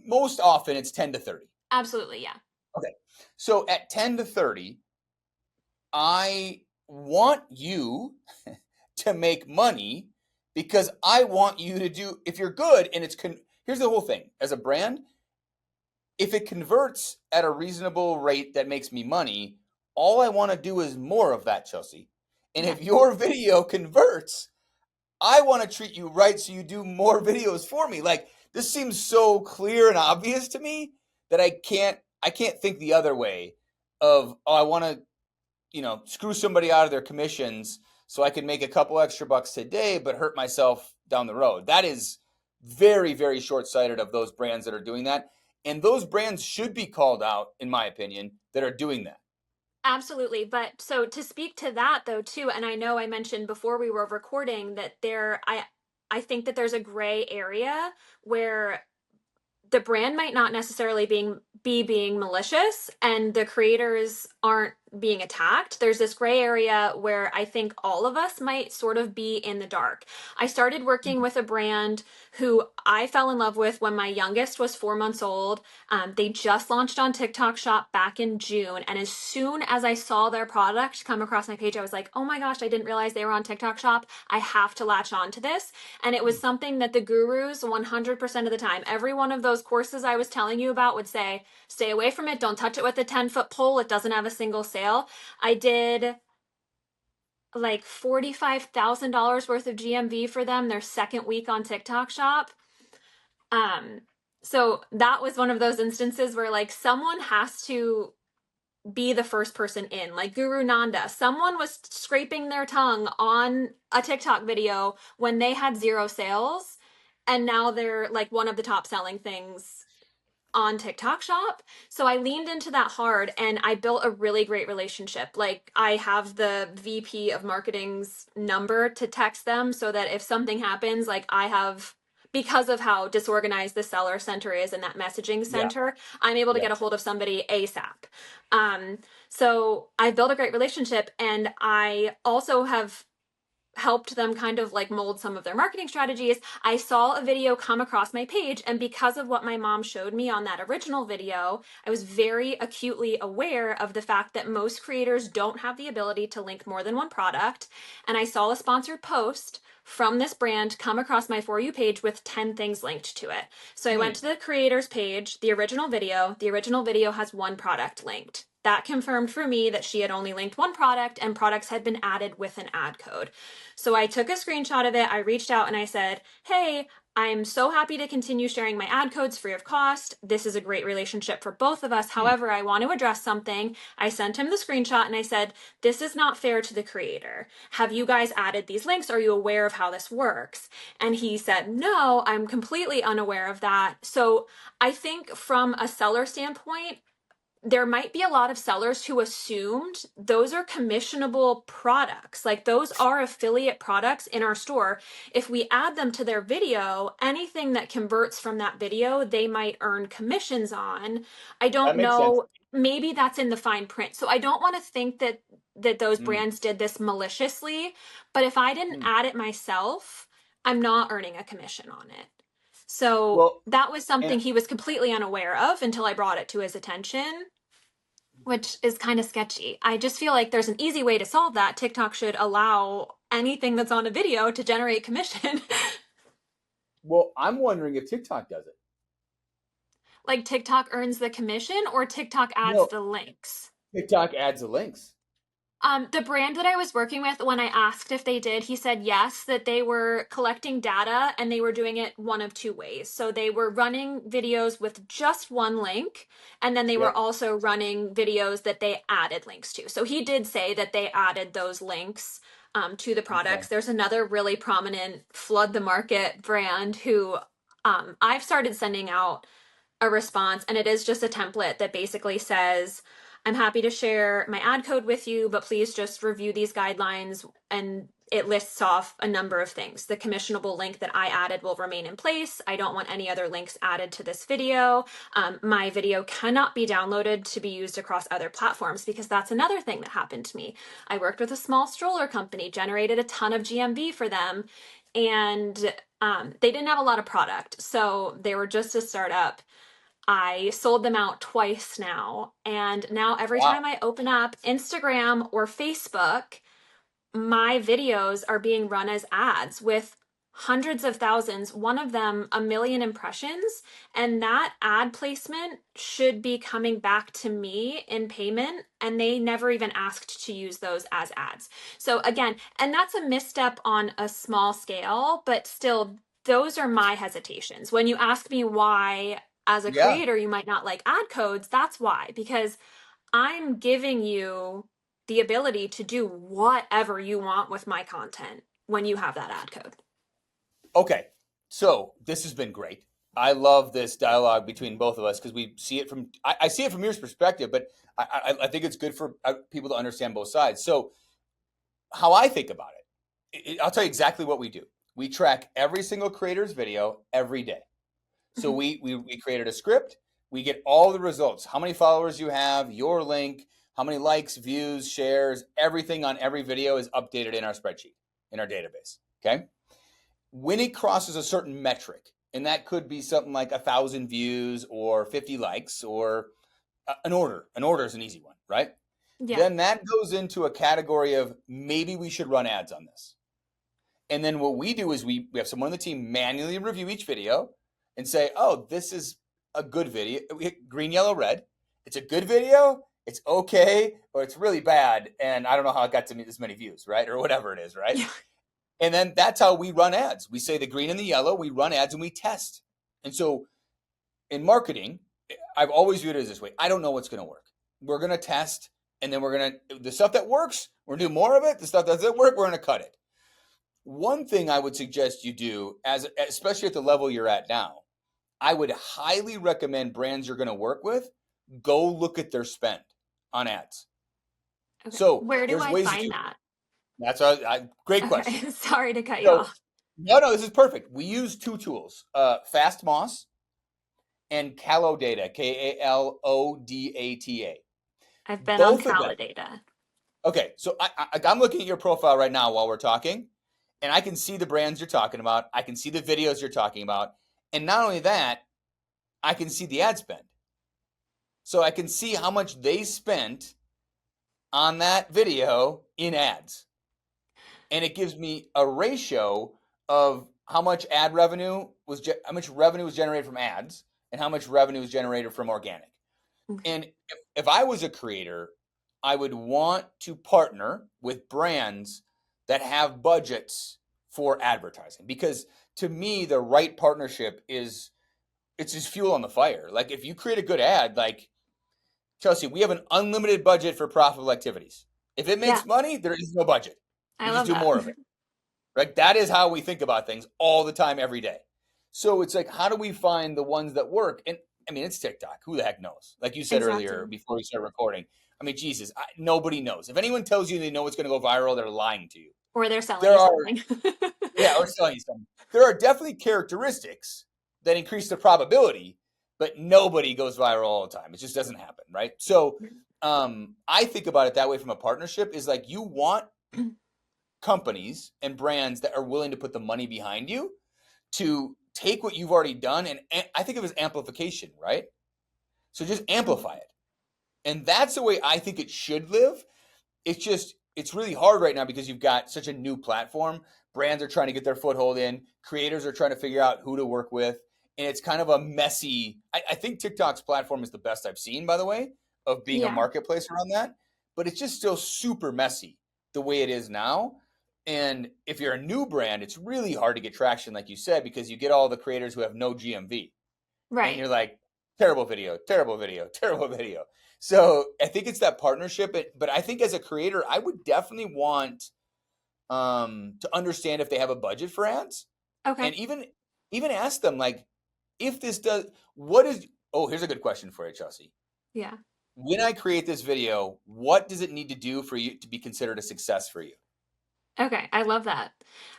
most often it's 10 to 30. absolutely, yeah. Okay. So at 10 to 30, I want you to make money because I want you to do, if you're good and here's the whole thing as a brand, if it converts at a reasonable rate that makes me money, all I want to do is more of that, Chelsea. And Yeah. if your video converts, I want to treat you right so you do more videos for me. Like, this seems so clear and obvious to me that I can't think the other way of, oh, I want to, screw somebody out of their commissions so I can make a couple extra bucks today but hurt myself down the road. That is very, very short-sighted of those brands that are doing that. And those brands should be called out, in my opinion, that are doing that. Absolutely. But so to speak to that though too, and I know I mentioned before we were recording that I think that there's a gray area where the brand might not necessarily be being malicious and the creators aren't being attacked. There's this gray area where I think all of us might sort of be in the dark. I started working with a brand who I fell in love with when my youngest was 4 months old. They just launched on TikTok Shop back in June. And as soon as I saw their product come across my page, I was like, oh my gosh, I didn't realize they were on TikTok Shop. I have to latch on to this. And it was something that the gurus 100% of the time, every one of those courses I was telling you about would say, stay away from it. Don't touch it with a 10-foot pole. It doesn't have a single sale. I did like $45,000 worth of GMV for them their second week on TikTok Shop. So that was one of those instances where like someone has to be the first person in, like Guru Nanda. Someone was scraping their tongue on a TikTok video when they had zero sales, and now they're like one of the top selling things on TikTok Shop. So I leaned into that hard and I built a really great relationship. Like I have the VP of marketing's number to text them so that if something happens, like I have, because of how disorganized the seller center is and that messaging Yeah. center, I'm able to Yeah. get a hold of somebody ASAP. So I built a great relationship, and I also have helped them kind of like mold some of their marketing strategies. I saw a video come across my page, and because of what my mom showed me on that original video, I was very acutely aware of the fact that most creators don't have the ability to link more than one product. And I saw a sponsored post from this brand come across my For You page with 10 things linked to it. So I went to the creators page, the original video has one product linked. That confirmed for me that she had only linked one product and products had been added with an ad code. So I took a screenshot of it. I reached out and I said, hey, I'm so happy to continue sharing my ad codes free of cost. This is a great relationship for both of us. However, I want to address something. I sent him the screenshot and I said, this is not fair to the creator. Have you guys added these links? Are you aware of how this works? And he said, no, I'm completely unaware of that. So I think from a seller standpoint, there might be a lot of sellers who assumed those are commissionable products. Like those are affiliate products in our store. If we add them to their video, anything that converts from that video, they might earn commissions on. I That don't makes sense. know. Maybe that's in the fine print. So I don't want to think that that those Mm. brands did this maliciously. But if I didn't Mm. add it myself, I'm not earning a commission on it. So Well, that was and something he was completely unaware of until I brought it to his attention, which is kind of sketchy. I just feel like there's an easy way to solve that. TikTok should allow anything that's on a video to generate commission. well, I'm wondering if TikTok does it. Like TikTok earns the commission or TikTok adds No, the links. TikTok adds the links. The brand that I was working with, when I asked if they did, he said yes, that they were collecting data and they were doing it one of two ways. So they were running videos with just one link, and then they were Yep. also running videos that they added links to. So he did say that they added those links to the Okay. products. There's another really prominent flood the market brand who I've started sending out a response, and it is just a template that basically says, I'm happy to share my ad code with you, but please just review these guidelines. And it lists off a number of things. The commissionable link that I added will remain in place. I don't want any other links added to this video. My video cannot be downloaded to be used across other platforms, because that's another thing that happened to me. I worked with a small stroller company, generated a ton of GMV for them, and they didn't have a lot of product. So they were just a startup. I sold them out twice now. And now every Wow. time I open up Instagram or Facebook, my videos are being run as ads with hundreds of thousands, one of them a million impressions. And that ad placement should be coming back to me in payment. And they never even asked to use those as ads. So again, and that's a misstep on a small scale, but still, those are my hesitations. When you ask me why, as a Yeah. creator, you might not like ad codes, that's why, because I'm giving you the ability to do whatever you want with my content when you have that ad code. Okay. So this has been great. I love this dialogue between both of us because we see it from, I see it from your perspective, but I think it's good for people to understand both sides. So how I think about it, I'll tell you exactly what we do. We track every single creator's video every day. So Mhm. we created a script. We get all the results. How many followers you have, your link, how many likes, views, shares, everything on every video is updated in our spreadsheet, in our database. Okay. When it crosses a certain metric, and that could be something like 1,000 views or 50 likes or an order. An order is an easy one, right? Yeah. Then that goes into a category of maybe we should run ads on this. And then what we do is we have someone on the team manually review each video and say, oh, this is a good video. We hit green, yellow, red. It's a good video. It's okay, or it's really bad. And I don't know how it got to me this many views, right? Or whatever it is, right? Yeah. And then that's how we run ads. We say the green and the yellow, we run ads and we test. And so in marketing, I've always viewed it as this way. I don't know what's going to work. We're going to test, and then we're going to, the stuff that works, we're going to do more of it. The stuff that doesn't work, we're going to cut it. One thing I would suggest you do, especially at the level you're at now, I would highly recommend brands you're going to work with, go look at their spend on ads. Okay. So Where do there's I ways to find do. that? That's a great question. Okay. Sorry to cut you So off. no, this is perfect. We use two tools, Fast Moss and Calodata, Kalodata. I've been on Both of them. Calidata. Okay, so I'm looking at your profile right now while we're talking, and I can see the brands you're talking about. I can see the videos you're talking about. And not only that, I can see the ad spend. So I can see how much they spent on that video in ads. And it gives me a ratio of how much how much revenue was generated from ads and how much revenue was generated from organic. Okay. And if I was a creator, I would want to partner with brands that have budgets for advertising, because to me, the right partnership it's just fuel on the fire. Like if you create a good ad, like Chelsea, we have an unlimited budget for profitable activities. If it Yeah, makes money, there is no budget. I We just love do that. more of it. Right? That is how we think about things all the time, every day. So it's like, how do we find the ones that work? And I mean, it's TikTok. Who the heck knows? Like you said earlier Exactly. before we start recording. I mean, Jesus, nobody knows. If anyone tells you they know what's going to go viral, they're lying to you. Or they're selling There you are, something. yeah, or selling you something. There are definitely characteristics that increase the probability, but nobody goes viral all the time. It just doesn't happen, right? So I think about it that way from a partnership is like you want companies and brands that are willing to put the money behind you to take what you've already done. And I think of it as amplification, right? So just amplify it. And that's the way I think it should live. It's really hard right now because you've got such a new platform. Brands are trying to get their foothold in. Creators are trying to figure out who to work with. And it's kind of a messy, I think TikTok's platform is the best I've seen, by the way, of being a Yeah. marketplace around that. But it's just still super messy the way it is now. And if you're a new brand, it's really hard to get traction, like you said, because you get all the creators who have no GMV. And Right. you're like, terrible video, terrible video, terrible video. So I think it's that partnership. But I think as a creator, I would definitely want to understand if they have a budget for ads, and Okay. even ask them like, if this does, what is? Oh, here's a good question for you, Chelsea. Yeah. When I create this video, what does it need to do for you to be considered a success for you? Okay, I love that.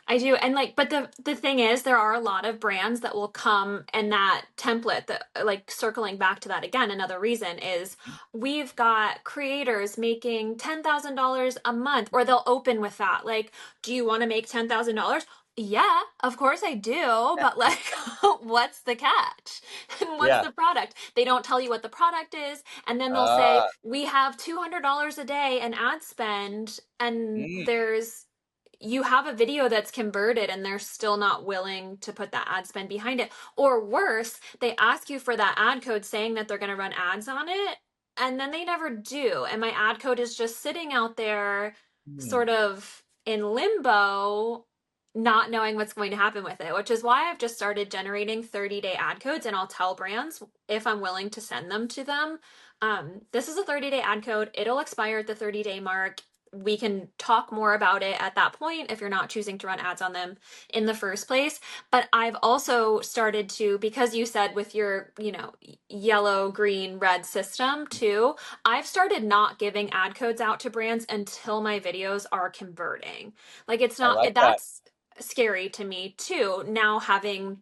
I do. And like, but the thing is there are a lot of brands that will come and that template that like circling back to that again, another reason is we've got creators making $10,000 a month or they'll open with that. Like, do you want to make $10,000? Yeah, of course I do, but like what's the catch? And what's Yeah. the product? They don't tell you what the product is, and then they'll say, Uh, "We have $200 a day in ad spend." And mm, you have a video that's converted and they're still not willing to put that ad spend behind it. Or worse, they ask you for that ad code saying that they're going to run ads on it and then they never do. And my ad code is just sitting out there mm, sort of in limbo, not knowing what's going to happen with it, which is why I've just started generating 30-day ad codes and I'll tell brands if I'm willing to send them to them. This is a 30-day ad code. It'll expire at the 30-day mark. We can talk more about it at that point if you're not choosing to run ads on them in the first place. But I've also started to, because you said with your, yellow, green, red system too, I've started not giving ad codes out to brands until my videos are converting. Like it's I not, like that. that's scary to me too. Now having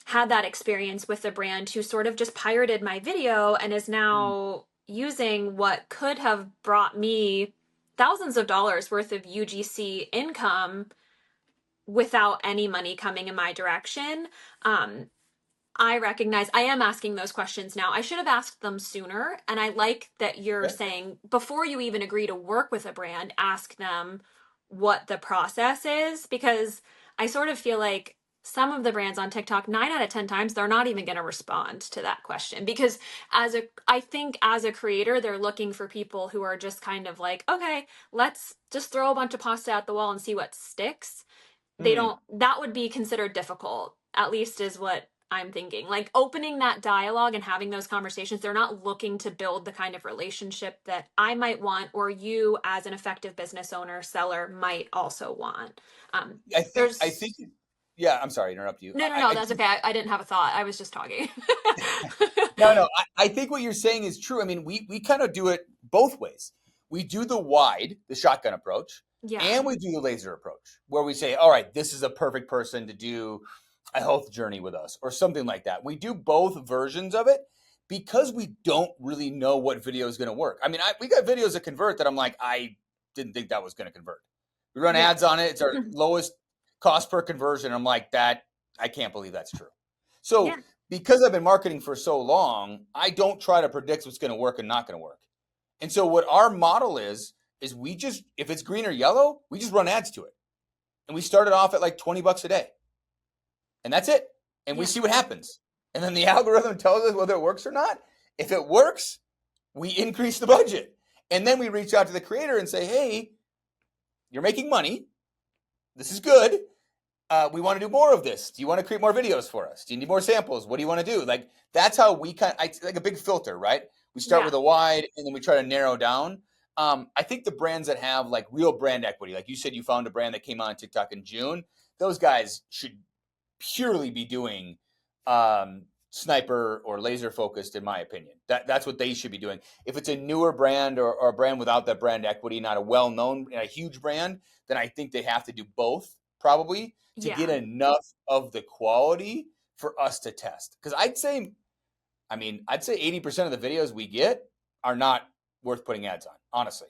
had that experience with a brand who sort of just pirated my video and is Mm, now using what could have brought me thousands of dollars worth of UGC income without any money coming in my direction. Um, I recognize I am asking those questions now. I should have asked them sooner. And I like that you're okay. saying before you even agree to work with a brand, ask them what the process is, because I sort of feel like some of the brands on TikTok, 9 out of 10 times, they're not even going to respond to that question because I think as a creator, they're looking for people who are just kind of like, okay, let's just throw a bunch of pasta at the wall and see what sticks. They Mm. don't, that would be considered difficult, at least is what I'm thinking. Like opening that dialogue and having those conversations, they're not looking to build the kind of relationship that I might want or you as an effective business owner, seller might also want. I think, There's yeah, I'm sorry to interrupt you. no, no, no, that's okay. I didn't have a thought. I was just talking. No, I think what you're saying is true. I mean, we kind of do it both ways. We do the wide, the shotgun approach, Yeah, and we do the laser approach, where we say, all right, this is a perfect person to do a health journey with us or something like that. We do both versions of it because we don't really know what video is going to work. I mean, we got videos that convert that I'm like, I didn't think that was going to convert. We run yeah, ads on it. It's our lowest cost per conversion. I'm like, I can't believe that's true. yeah, So because I've been marketing for so long, I don't try to predict what's going to work and not going to work. And so what our model is we just, if it's green or yellow, we just run ads to it. And we start it off at like $20 a day. And that's it. And we yeah, see what happens. And then the algorithm tells us whether it works or not. If it works, we increase the budget. And then we reach out to the creator and say, hey, you're making money. This is good. We want to do more of this. Do you want to create more videos for us? Do you need more samples? What do you want to do? Like that's how we like a big filter, right? We start yeah, with a wide and then we try to narrow down. I think the brands that have like real brand equity, like you said, you found a brand that came on TikTok in June. Those guys should purely be doing sniper or laser focused, in my opinion. That's what they should be doing. If it's a newer brand or a brand without that brand equity, not a well known, a huge brand, then I think they have to do both probably to get yeah. enough of the quality for us to test. Because I'd say 80% of the videos we get are not worth putting ads on, honestly.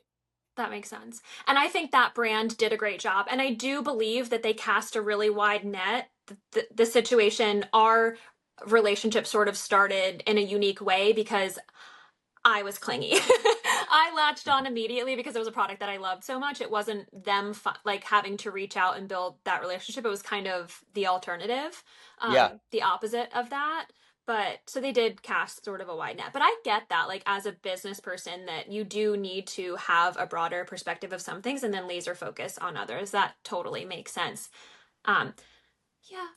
That makes sense. And I think that brand did a great job. And I do believe that they cast a really wide net. The situation, our relationship sort of started in a unique way because I was clingy. I latched on immediately because it was a product that I loved so much. It wasn't them like having to reach out and build that relationship. It was kind of the alternative, Yeah. the opposite of that. But so they did cast sort of a wide net. But I get that, like as a business person, that you do need to have a broader perspective of some things and then laser focus on others. That totally makes sense. Um, yeah,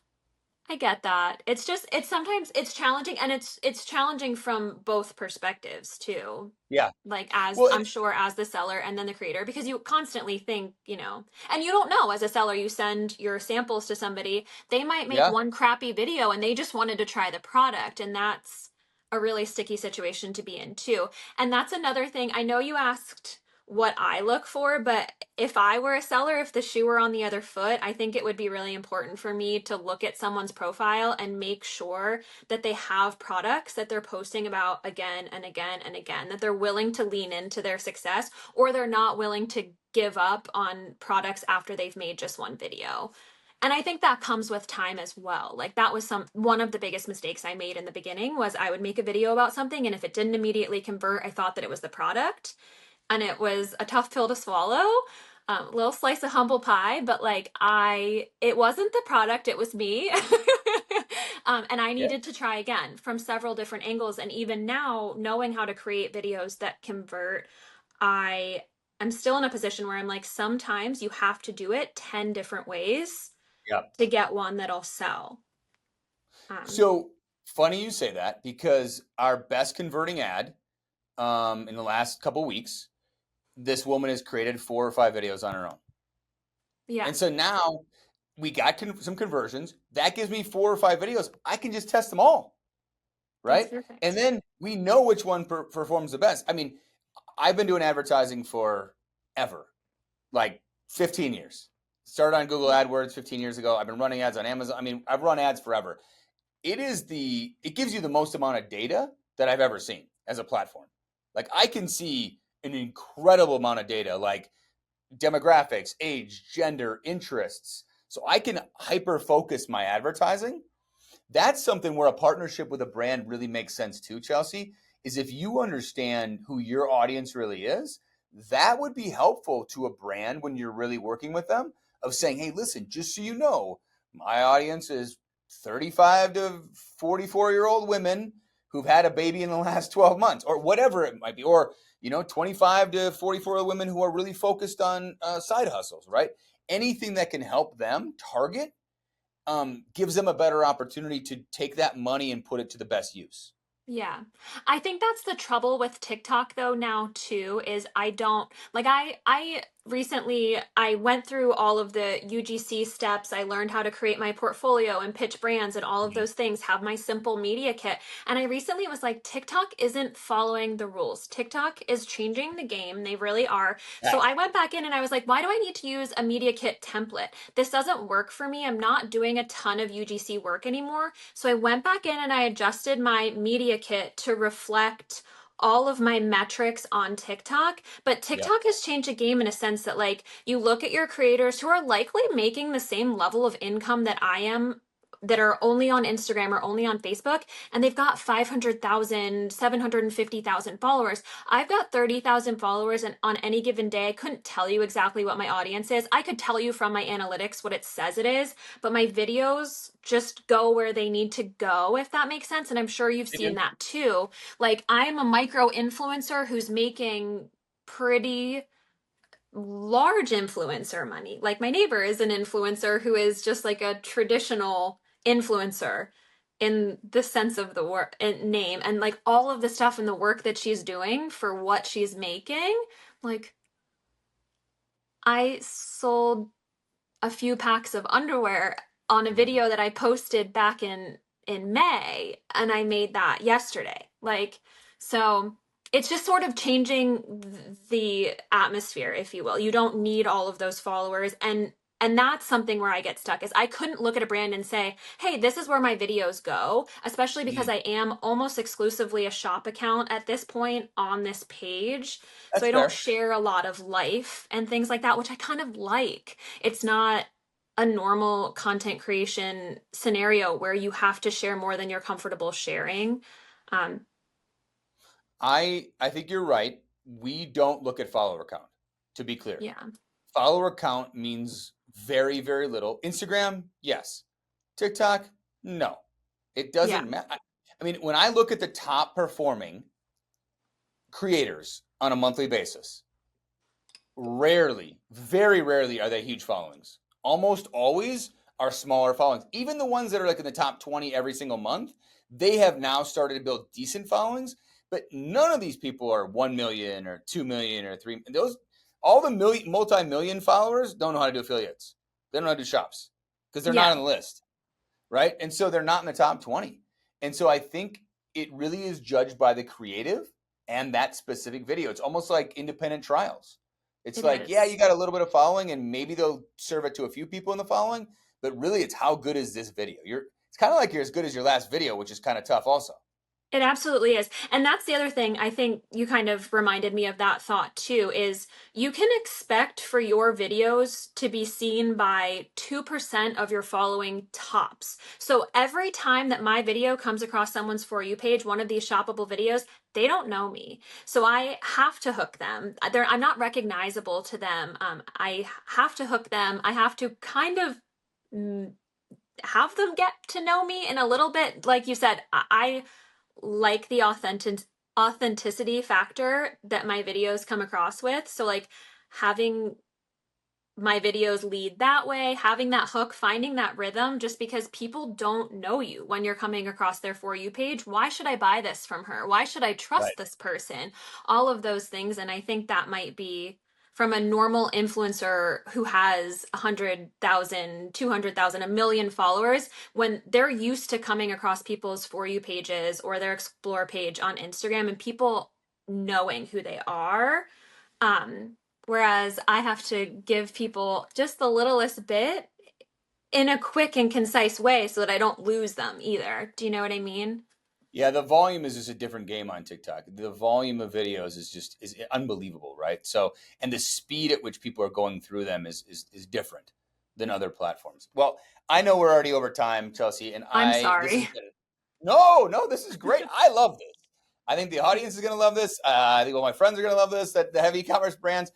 I get that. It's just it's sometimes it's challenging, and it's challenging from both perspectives too. Yeah. Like as Well, I'm sure as the seller and then the creator, because you constantly think, and you don't know as a seller, you send your samples to somebody, they might make yeah. one crappy video and they just wanted to try the product, and that's a really sticky situation to be in too. And that's another thing. I know you asked what I look for, but if I were a seller, if the shoe were on the other foot, I think it would be really important for me to look at someone's profile and make sure that they have products that they're posting about again and again and again, that they're willing to lean into their success, or they're not willing to give up on products after they've made just one video. And I think that comes with time as well. Like that was one of the biggest mistakes I made in the beginning was I would make a video about something, and if it didn't immediately convert, I thought that it was the product, and it was a tough pill to swallow. Little slice of humble pie, but like it wasn't the product, it was me. And I Yeah. needed to try again from several different angles. And even now, knowing how to create videos that convert, I am still in a position where I'm like, sometimes you have to do it 10 different ways Yeah. to get one that'll sell. So funny you say that because our best converting ad in the last couple weeks, this woman has created 4 or 5 videos on her own. Yeah, And so now we got some conversions. That gives me 4 or 5 videos. I can just test them all, that's right? And perfect. then we know which one performs the best. I mean, I've been doing advertising for ever, like 15 years. Started on Google AdWords 15 years ago. I've been running ads on Amazon. I mean, I've run ads forever. It gives you the most amount of data that I've ever seen as a platform. Like I can see an incredible amount of data, like demographics, age, gender, interests. So I can hyper focus my advertising. That's something where a partnership with a brand really makes sense too, Chelsea, is if you understand who your audience really is, that would be helpful to a brand when you're really working with them of saying, hey, listen, just so you know, my audience is 35 to 44-year-old women who've had a baby in the last 12 months or whatever it might be, or 25 to 44 women who are really focused on side hustles, right? Anything that can help them target gives them a better opportunity to take that money and put it to the best use. Yeah. I think that's the trouble with TikTok though now too, is I don't like I recently I went through all of the UGC steps. I learned how to create my portfolio and pitch brands and all of Mhm. those things, have my simple media kit. And I recently was like, TikTok isn't following the rules. TikTok is changing the game. They really are. So Yeah. I went back in and I was like, why do I need to use a media kit template? This doesn't work for me. I'm not doing a ton of UGC work anymore. So I went back in and I adjusted my media kit to reflect all of my metrics on TikTok. But Yep. TikTok has changed the game in a sense that, like, you look at your creators who are likely making the same level of income that I am, that are only on Instagram or only on Facebook, and they've got 500,000, 750,000 followers. I've got 30,000 followers, and on any given day, I couldn't tell you exactly what my audience is. I could tell you from my analytics what it says it is, but my videos just go where they need to go, if that makes sense. And I'm sure you've seen that too. Like, I'm a micro influencer who's making pretty large influencer money. Like, my neighbor is an influencer who is just like a traditional influencer in the sense of the word name, and like all of the stuff and the work that she's doing for what she's making. Like, I sold a few packs of underwear on a Mhm. video that I posted back in May, and I made that yesterday. Like, so it's just sort of changing the atmosphere, if you will. You don't need all of those followers, And that's something where I get stuck is I couldn't look at a brand and say, hey, this is where my videos go, especially because Mhm. I am almost exclusively a shop account at this point on this page. So That's I don't fair. share a lot of life and things like that, which I kind of like. It's not a normal content creation scenario where you have to share more than you're comfortable sharing. Um, I think you're right. We don't look at follower count, to be clear. yeah. Follower count means very, very little. Instagram, yes. TikTok, no. It Yeah. doesn't matter. I mean, when I look at the top performing creators on a monthly basis, rarely, very rarely are they huge followings. Almost always are smaller followings. Even the ones that are like in the top 20 every single month, they have now started to build decent followings, but none of these people are 1 million or 2 million or 3. Those all the multi-million followers don't know how to do affiliates. They don't know how to do shops because they're not Yeah. on the list, right? And so they're not in the top 20. And so I think it really is judged by the creative and that specific video. It's almost like independent trials. It's It like, yeah, you is. got a little bit of following and maybe they'll serve it to a few people in the following, but really it's how good is this video? It's kind of like you're as good as your last video, which is kind of tough also. It absolutely is. And that's the other thing I think you kind of reminded me of that thought too is you can expect for your videos to be seen by 2% of your following tops. So every time that my video comes across someone's For You page, one of these shoppable videos, they don't know me. So I have to hook them. I'm not recognizable to them. I have to hook them. I have to kind of have them get to know me in a little bit. Like you said, I like the authenticity factor that my videos come across with. So like having my videos lead that way, having that hook, finding that rhythm, just because people don't know you when you're coming across their For You page. Why should I buy this from her? Why should I Right. trust this person? All of those things. And I think that might be from a normal influencer who has 100,000, 200,000, a million followers, when they're used to coming across people's For You pages or their explore page on Instagram and people knowing who they are. Um, Whereas I have to give people just the littlest bit in a quick and concise way so that I don't lose them either. Do you know what I mean? Yeah, the volume is just a different game on TikTok. The volume of videos is unbelievable, right? So, and the speed at which people are going through them is different than other platforms. Well, I know we're already over time, Chelsea, and I'm I this has sorry. been no, this is great. I love this. I think the audience is going to love this. I think all my friends are going to love this. That the heavy e-commerce brands.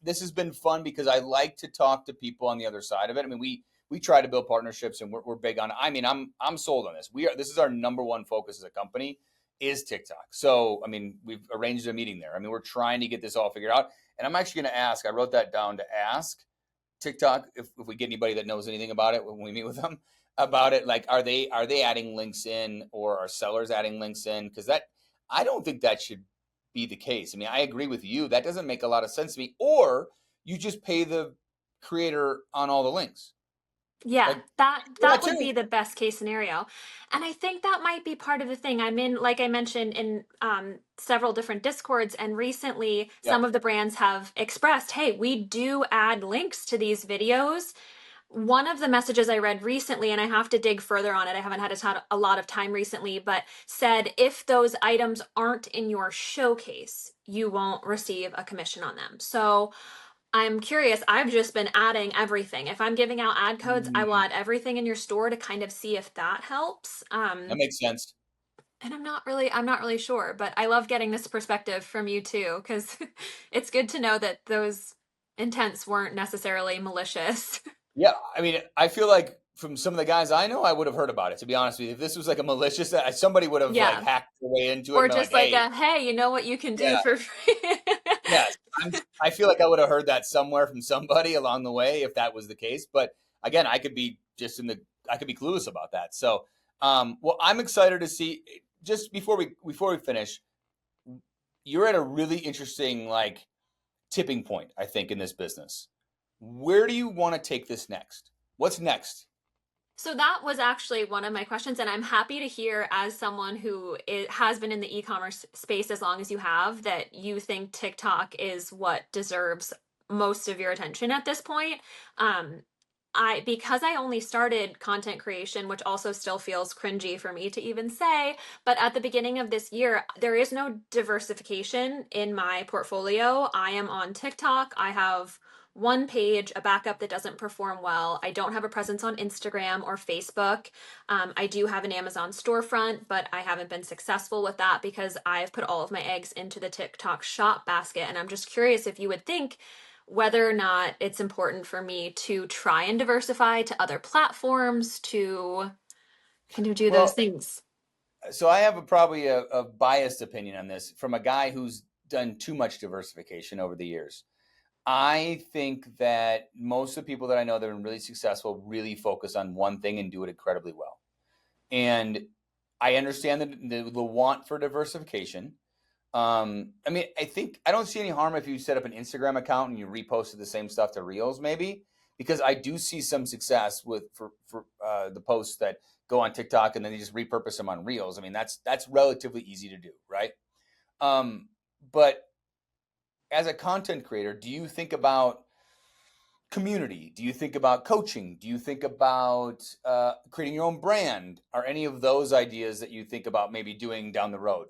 This has been fun because I like to talk to people on the other side of it. I mean, we try to build partnerships and we're big on it. I mean, I'm sold on this. This is our number one focus as a company is TikTok. So, I mean, we've arranged a meeting there. I mean, we're trying to get this all figured out. And I'm actually going to ask, I wrote that down to ask TikTok if we get anybody that knows anything about it when we meet with them about it. Like, are they adding links in or are sellers adding links in? Because that I don't think that should be the case. I mean, I agree with you. That doesn't make a lot of sense to me. Or you just pay the creator on all the links. Yeah, Like, that that would too. be the best case scenario. And I think that might be part of the thing. I'm in, like I mentioned, in several different discords, and recently some Yep. of the brands have expressed, hey, we do add links to these videos. One of the messages I read recently, and I have to dig further on it, I haven't had a lot of time recently, but said if those items aren't in your showcase, you won't receive a commission on them. So I'm curious. I've just been adding everything. If I'm giving out ad codes, I will Mm, add everything in your store to kind of see if that helps. that makes sense. And I'm not really sure, but I love getting this perspective from you too, because it's good to know that those intents weren't necessarily malicious. Yeah, I mean, I feel like from some of the guys I know, I would have heard about it. To be honest with you, if this was like a malicious, somebody would have like Yeah. hacked their way into it Or and been like, just like "Hey, a, hey, you know what you can do yeah, for free. yes." I feel like I would have heard that somewhere from somebody along the way if that was the case. But again, I could be clueless about that. So, well, I'm excited to see. Just before we finish, you're at a really interesting like tipping point, I think, in this business. Where do you want to take this next? What's next? So that was actually one of my questions, and I'm happy to hear, as someone who has been in the e-commerce space as long as you have, that you think TikTok is what deserves most of your attention at this point. Um, because I only started content creation, which also still feels cringy for me to even say, but at the beginning of this year, there is no diversification in my portfolio. I am on TikTok. I have one page, a backup that doesn't perform well. I don't have a presence on Instagram or Facebook. I do have an Amazon storefront, but I haven't been successful with that because I've put all of my eggs into the TikTok shop basket. And I'm just curious if you would think whether or not it's important for me to try and diversify to other platforms to kind of do those Well, things. so I have probably a biased opinion on this from a guy who's done too much diversification over the years. I think that most of the people that I know that are really successful really focus on one thing and do it incredibly well. And I understand the want for diversification. I mean, I think I don't see any harm if you set up an Instagram account and you reposted the same stuff to Reels, maybe, because I do see some success with for the posts that go on TikTok and then you just repurpose them on Reels. I mean, that's relatively easy to do, right? But as a content creator, do you think about community? Do you think about coaching? Do you think about creating your own brand? Are any of those ideas that you think about maybe doing down the road?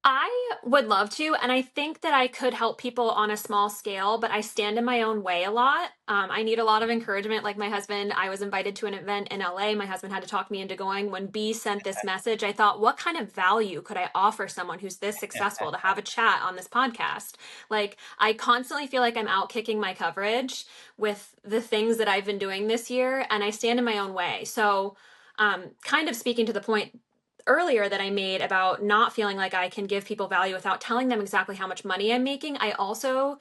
I would love to, and I think that I could help people on a small scale, but I stand in my own way a lot. I need a lot of encouragement. Like my husband, I was invited to an event in LA. My husband had to talk me into going. When B sent this message, I thought, what kind of value could I offer someone who's this successful to have a chat on this podcast? Like, I constantly feel like I'm out kicking my coverage with the things that I've been doing this year, and I stand in my own way. So, kind of speaking to the point earlier that I made about not feeling like I can give people value without telling them exactly how much money I'm making, I also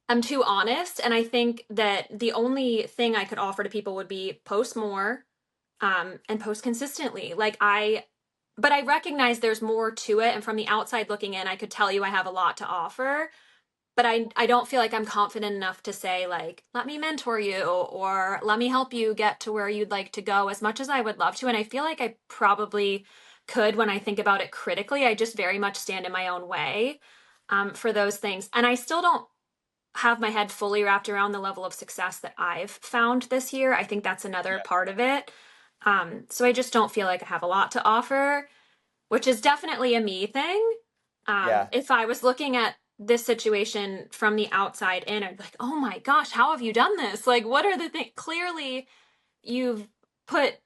am too honest. And I think that the only thing I could offer to people would be post more and post consistently. But I recognize there's more to it. And from the outside looking in, I could tell you I have a lot to offer, but I don't feel like I'm confident enough to say like, let me mentor you or let me help you get to where you'd like to go as much as I would love to. And I feel like I probably could when I think about it critically. I just very much stand in my own way for those things. And I still don't have my head fully wrapped around the level of success that I've found this year. I think that's another Yeah. part of it. So I just don't feel like I have a lot to offer, which is definitely a me thing. Yeah. If I was looking at this situation from the outside in, I'd be like, oh my gosh, how have you done this? Like, what are the things? Clearly, you've put,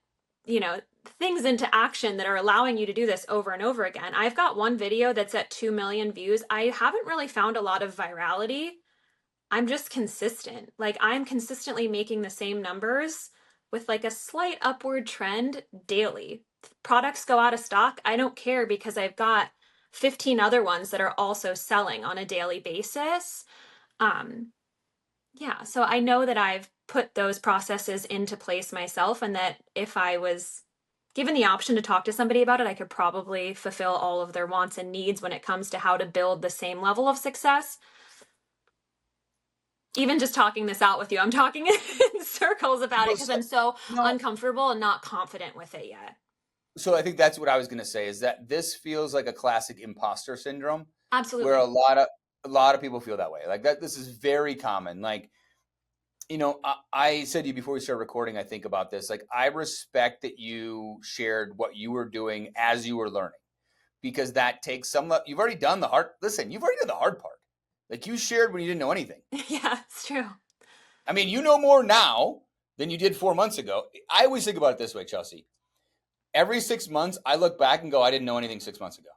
you know, things into action that are allowing you to do this over and over again. I've got one video that's at 2 million views. I haven't really found a lot of virality. I'm just consistent. Like I'm consistently making the same numbers with like a slight upward trend daily. Products go out of stock. I don't care because I've got 15 other ones that are also selling on a daily basis. Um, yeah, so I know that I've put those processes into place myself, and that if I was given the option to talk to somebody about it, I could probably fulfill all of their wants and needs when it comes to how to build the same level of success. Even just talking this out with you, I'm talking in circles about it Well, because I'm so no, uncomfortable and not confident with it yet. so I think that's what I was going to say is that this feels like a classic imposter syndrome where Absolutely. a lot of people feel that way. Like that this is very common. Like, I said to you before we started recording, I think about this. Like I respect that you shared what you were doing as you were learning because that takes you've already done the hard listen, you've already done the hard part. Like you shared when you didn't know anything. Yeah, it's true. I mean, you know more now than you did 4 months ago. I always think about it this way, Chelsea. Every 6 months, I look back and go, I didn't know anything 6 months ago.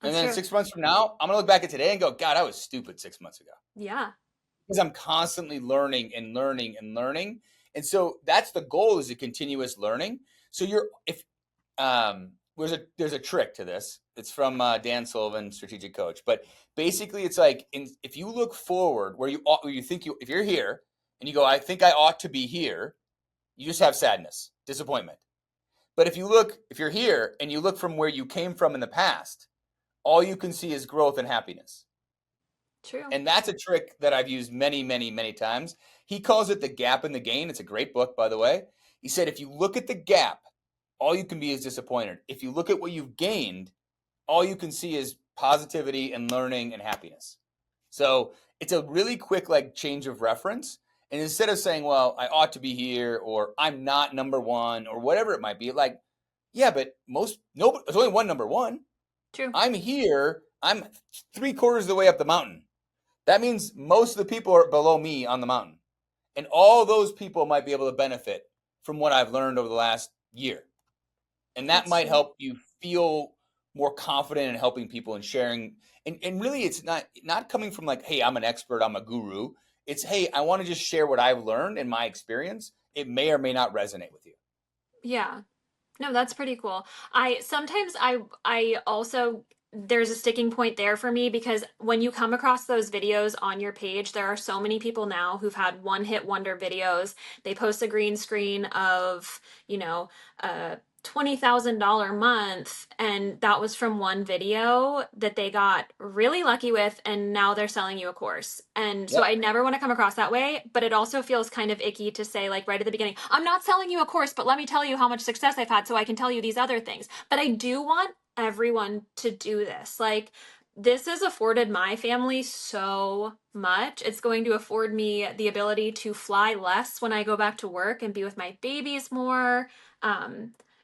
And That's then true. 6 months from now, I'm going to look back at today and go, God, I was stupid 6 months ago. Yeah. Because I'm constantly learning and learning and learning. And so that's the goal is a continuous learning. So there's a trick to this. It's from Dan Sullivan, strategic coach. But basically, it's like if you look forward where you think if you're here and you go, I think I ought to be here, you just have sadness, disappointment. But if you're here and you look from where you came from in the past, all you can see is growth and happiness. True. And that's a trick that I've used many, many, many times. He calls it the gap and the gain. It's a great book, by the way. He said, if you look at the gap, all you can be is disappointed. If you look at what you've gained, all you can see is positivity and learning and happiness. So it's a really quick like change of reference. And instead of saying, well, I ought to be here, or I'm not number one, or whatever it might be, like, yeah, but there's only one number one. True. I'm here. I'm 3/4 of the way up the mountain. That means most of the people are below me on the mountain. And all those people might be able to benefit from what I've learned over the last year. And that That's might true. help you feel more confident in helping people and sharing. And really, it's not coming from like, hey, I'm an expert, I'm a guru. It's, hey, I want to just share what I've learned in my experience. It may or may not resonate with you. Yeah. No, that's pretty cool. I also there's a sticking point there for me because when you come across those videos on your page, there are so many people now who've had one-hit wonder videos. They post a green screen of, a $20,000 month, and that was from one video that they got really lucky with, and now they're selling you a course. And so Yep. I never want to come across that way, but it also feels kind of icky to say, like, right at the beginning, I'm not selling you a course, but let me tell you how much success I've had so I can tell you these other things. But I do want everyone to do this. Like, this has afforded my family so much. It's going to afford me the ability to fly less when I go back to work and be with my babies more.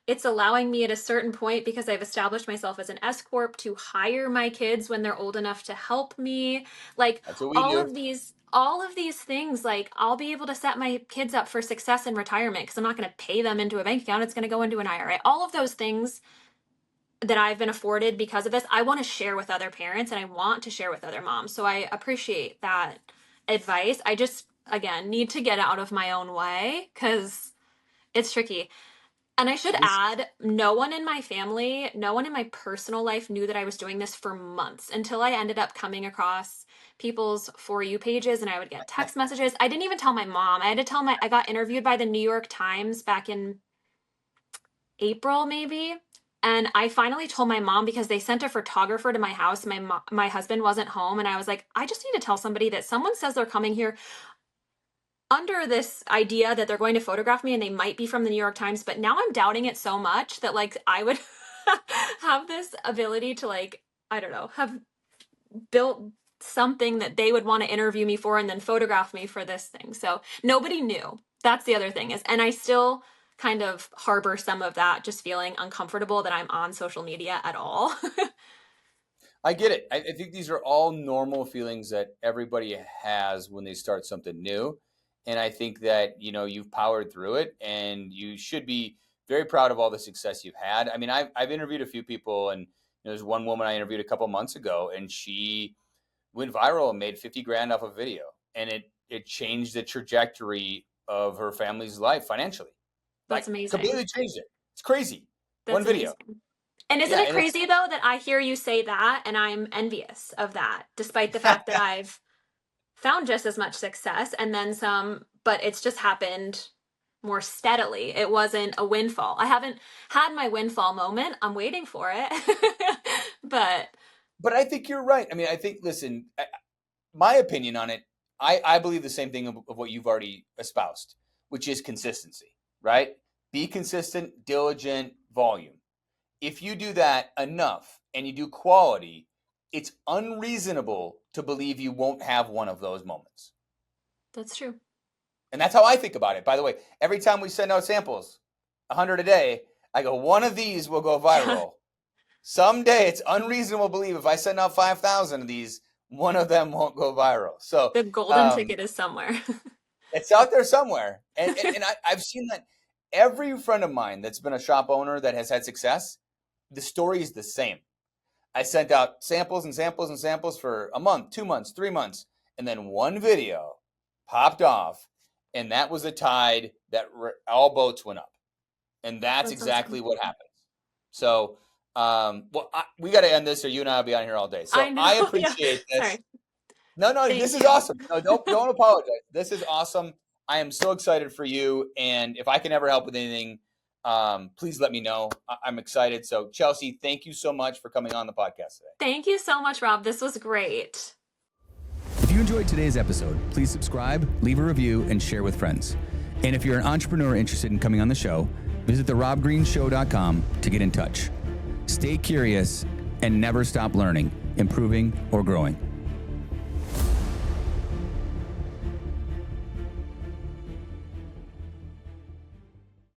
It's allowing me at a certain point, because I've established myself as an S corp, to hire my kids when they're old enough to help me. Like, That's what we all do. of these things, like, I'll be able to set my kids up for success in retirement because I'm not going to pay them into a bank account. It's going to go into an IRA. All of those things that I've been afforded because of this, I want to share with other parents, and I want to share with other moms. So I appreciate that advice. I just, again, need to get out of my own way because it's tricky. And I should add, no one in my family, no one in my personal life knew that I was doing this for months until I ended up coming across people's For You pages, and I would get text messages. I didn't even tell my mom. I got interviewed by the New York Times back in April, maybe. And I finally told my mom because they sent a photographer to my house. My husband wasn't home, and I was like, I just need to tell somebody that someone says they're coming here under this idea that they're going to photograph me and they might be from the New York Times, but now I'm doubting it so much that, like, I would have this ability to, like, I don't know, have built something that they would want to interview me for and then photograph me for this thing. So nobody knew. That's the other thing is, and I still kind of harbor some of that, just feeling uncomfortable that I'm on social media at all. I get it. I think these are all normal feelings that everybody has when they start something new. And I think that, you've powered through it, and you should be very proud of all the success you've had. I mean, I've interviewed a few people, and there's one woman I interviewed a couple months ago, and she went viral and made 50 grand off a video. And it changed the trajectory of her family's life financially. That's Like, amazing. completely changed it. It's crazy. That's One video. amazing. And isn't Yeah, it and it's crazy though that I hear you say that and I'm envious of that, despite the fact that I've found just as much success and then some, but it's just happened more steadily. It wasn't a windfall. I haven't had my windfall moment. I'm waiting for it. But But I think you're right. I mean, listen, my opinion on it, I believe the same thing of what you've already espoused, which is consistency, right? Be consistent, diligent, volume. If you do that enough and you do quality, it's unreasonable to believe you won't have one of those moments. that's true. And that's how I think about it. By the way, every time we send out samples, 100 a day, I go, one of these will go viral. Someday it's unreasonable to believe if I send out 5,000 of these, one of them won't go viral. So The golden ticket is somewhere. it's out there somewhere. And I've seen that every friend of mine that's been a shop owner that has had success, the story is the same. I sent out samples and samples and samples for a month, 2 months, 3 months, and then one video popped off, and that was a tide that all boats went up. And that's exactly what happens. So, we got to end this, or you and I will be on here all day. So I know. I appreciate this. Sorry. No, Thank this is you. awesome. No, don't apologize. This is awesome. I am so excited for you, and if I can ever help with anything, please let me know. I'm excited. So, Chelsea, thank you so much for coming on the podcast today. Thank you so much, Rob. This was great. If you enjoyed today's episode, please subscribe, leave a review, and share with friends. And if you're an entrepreneur interested in coming on the show, visit therobgreenshow.com to get in touch. Stay curious and never stop learning, improving, or growing.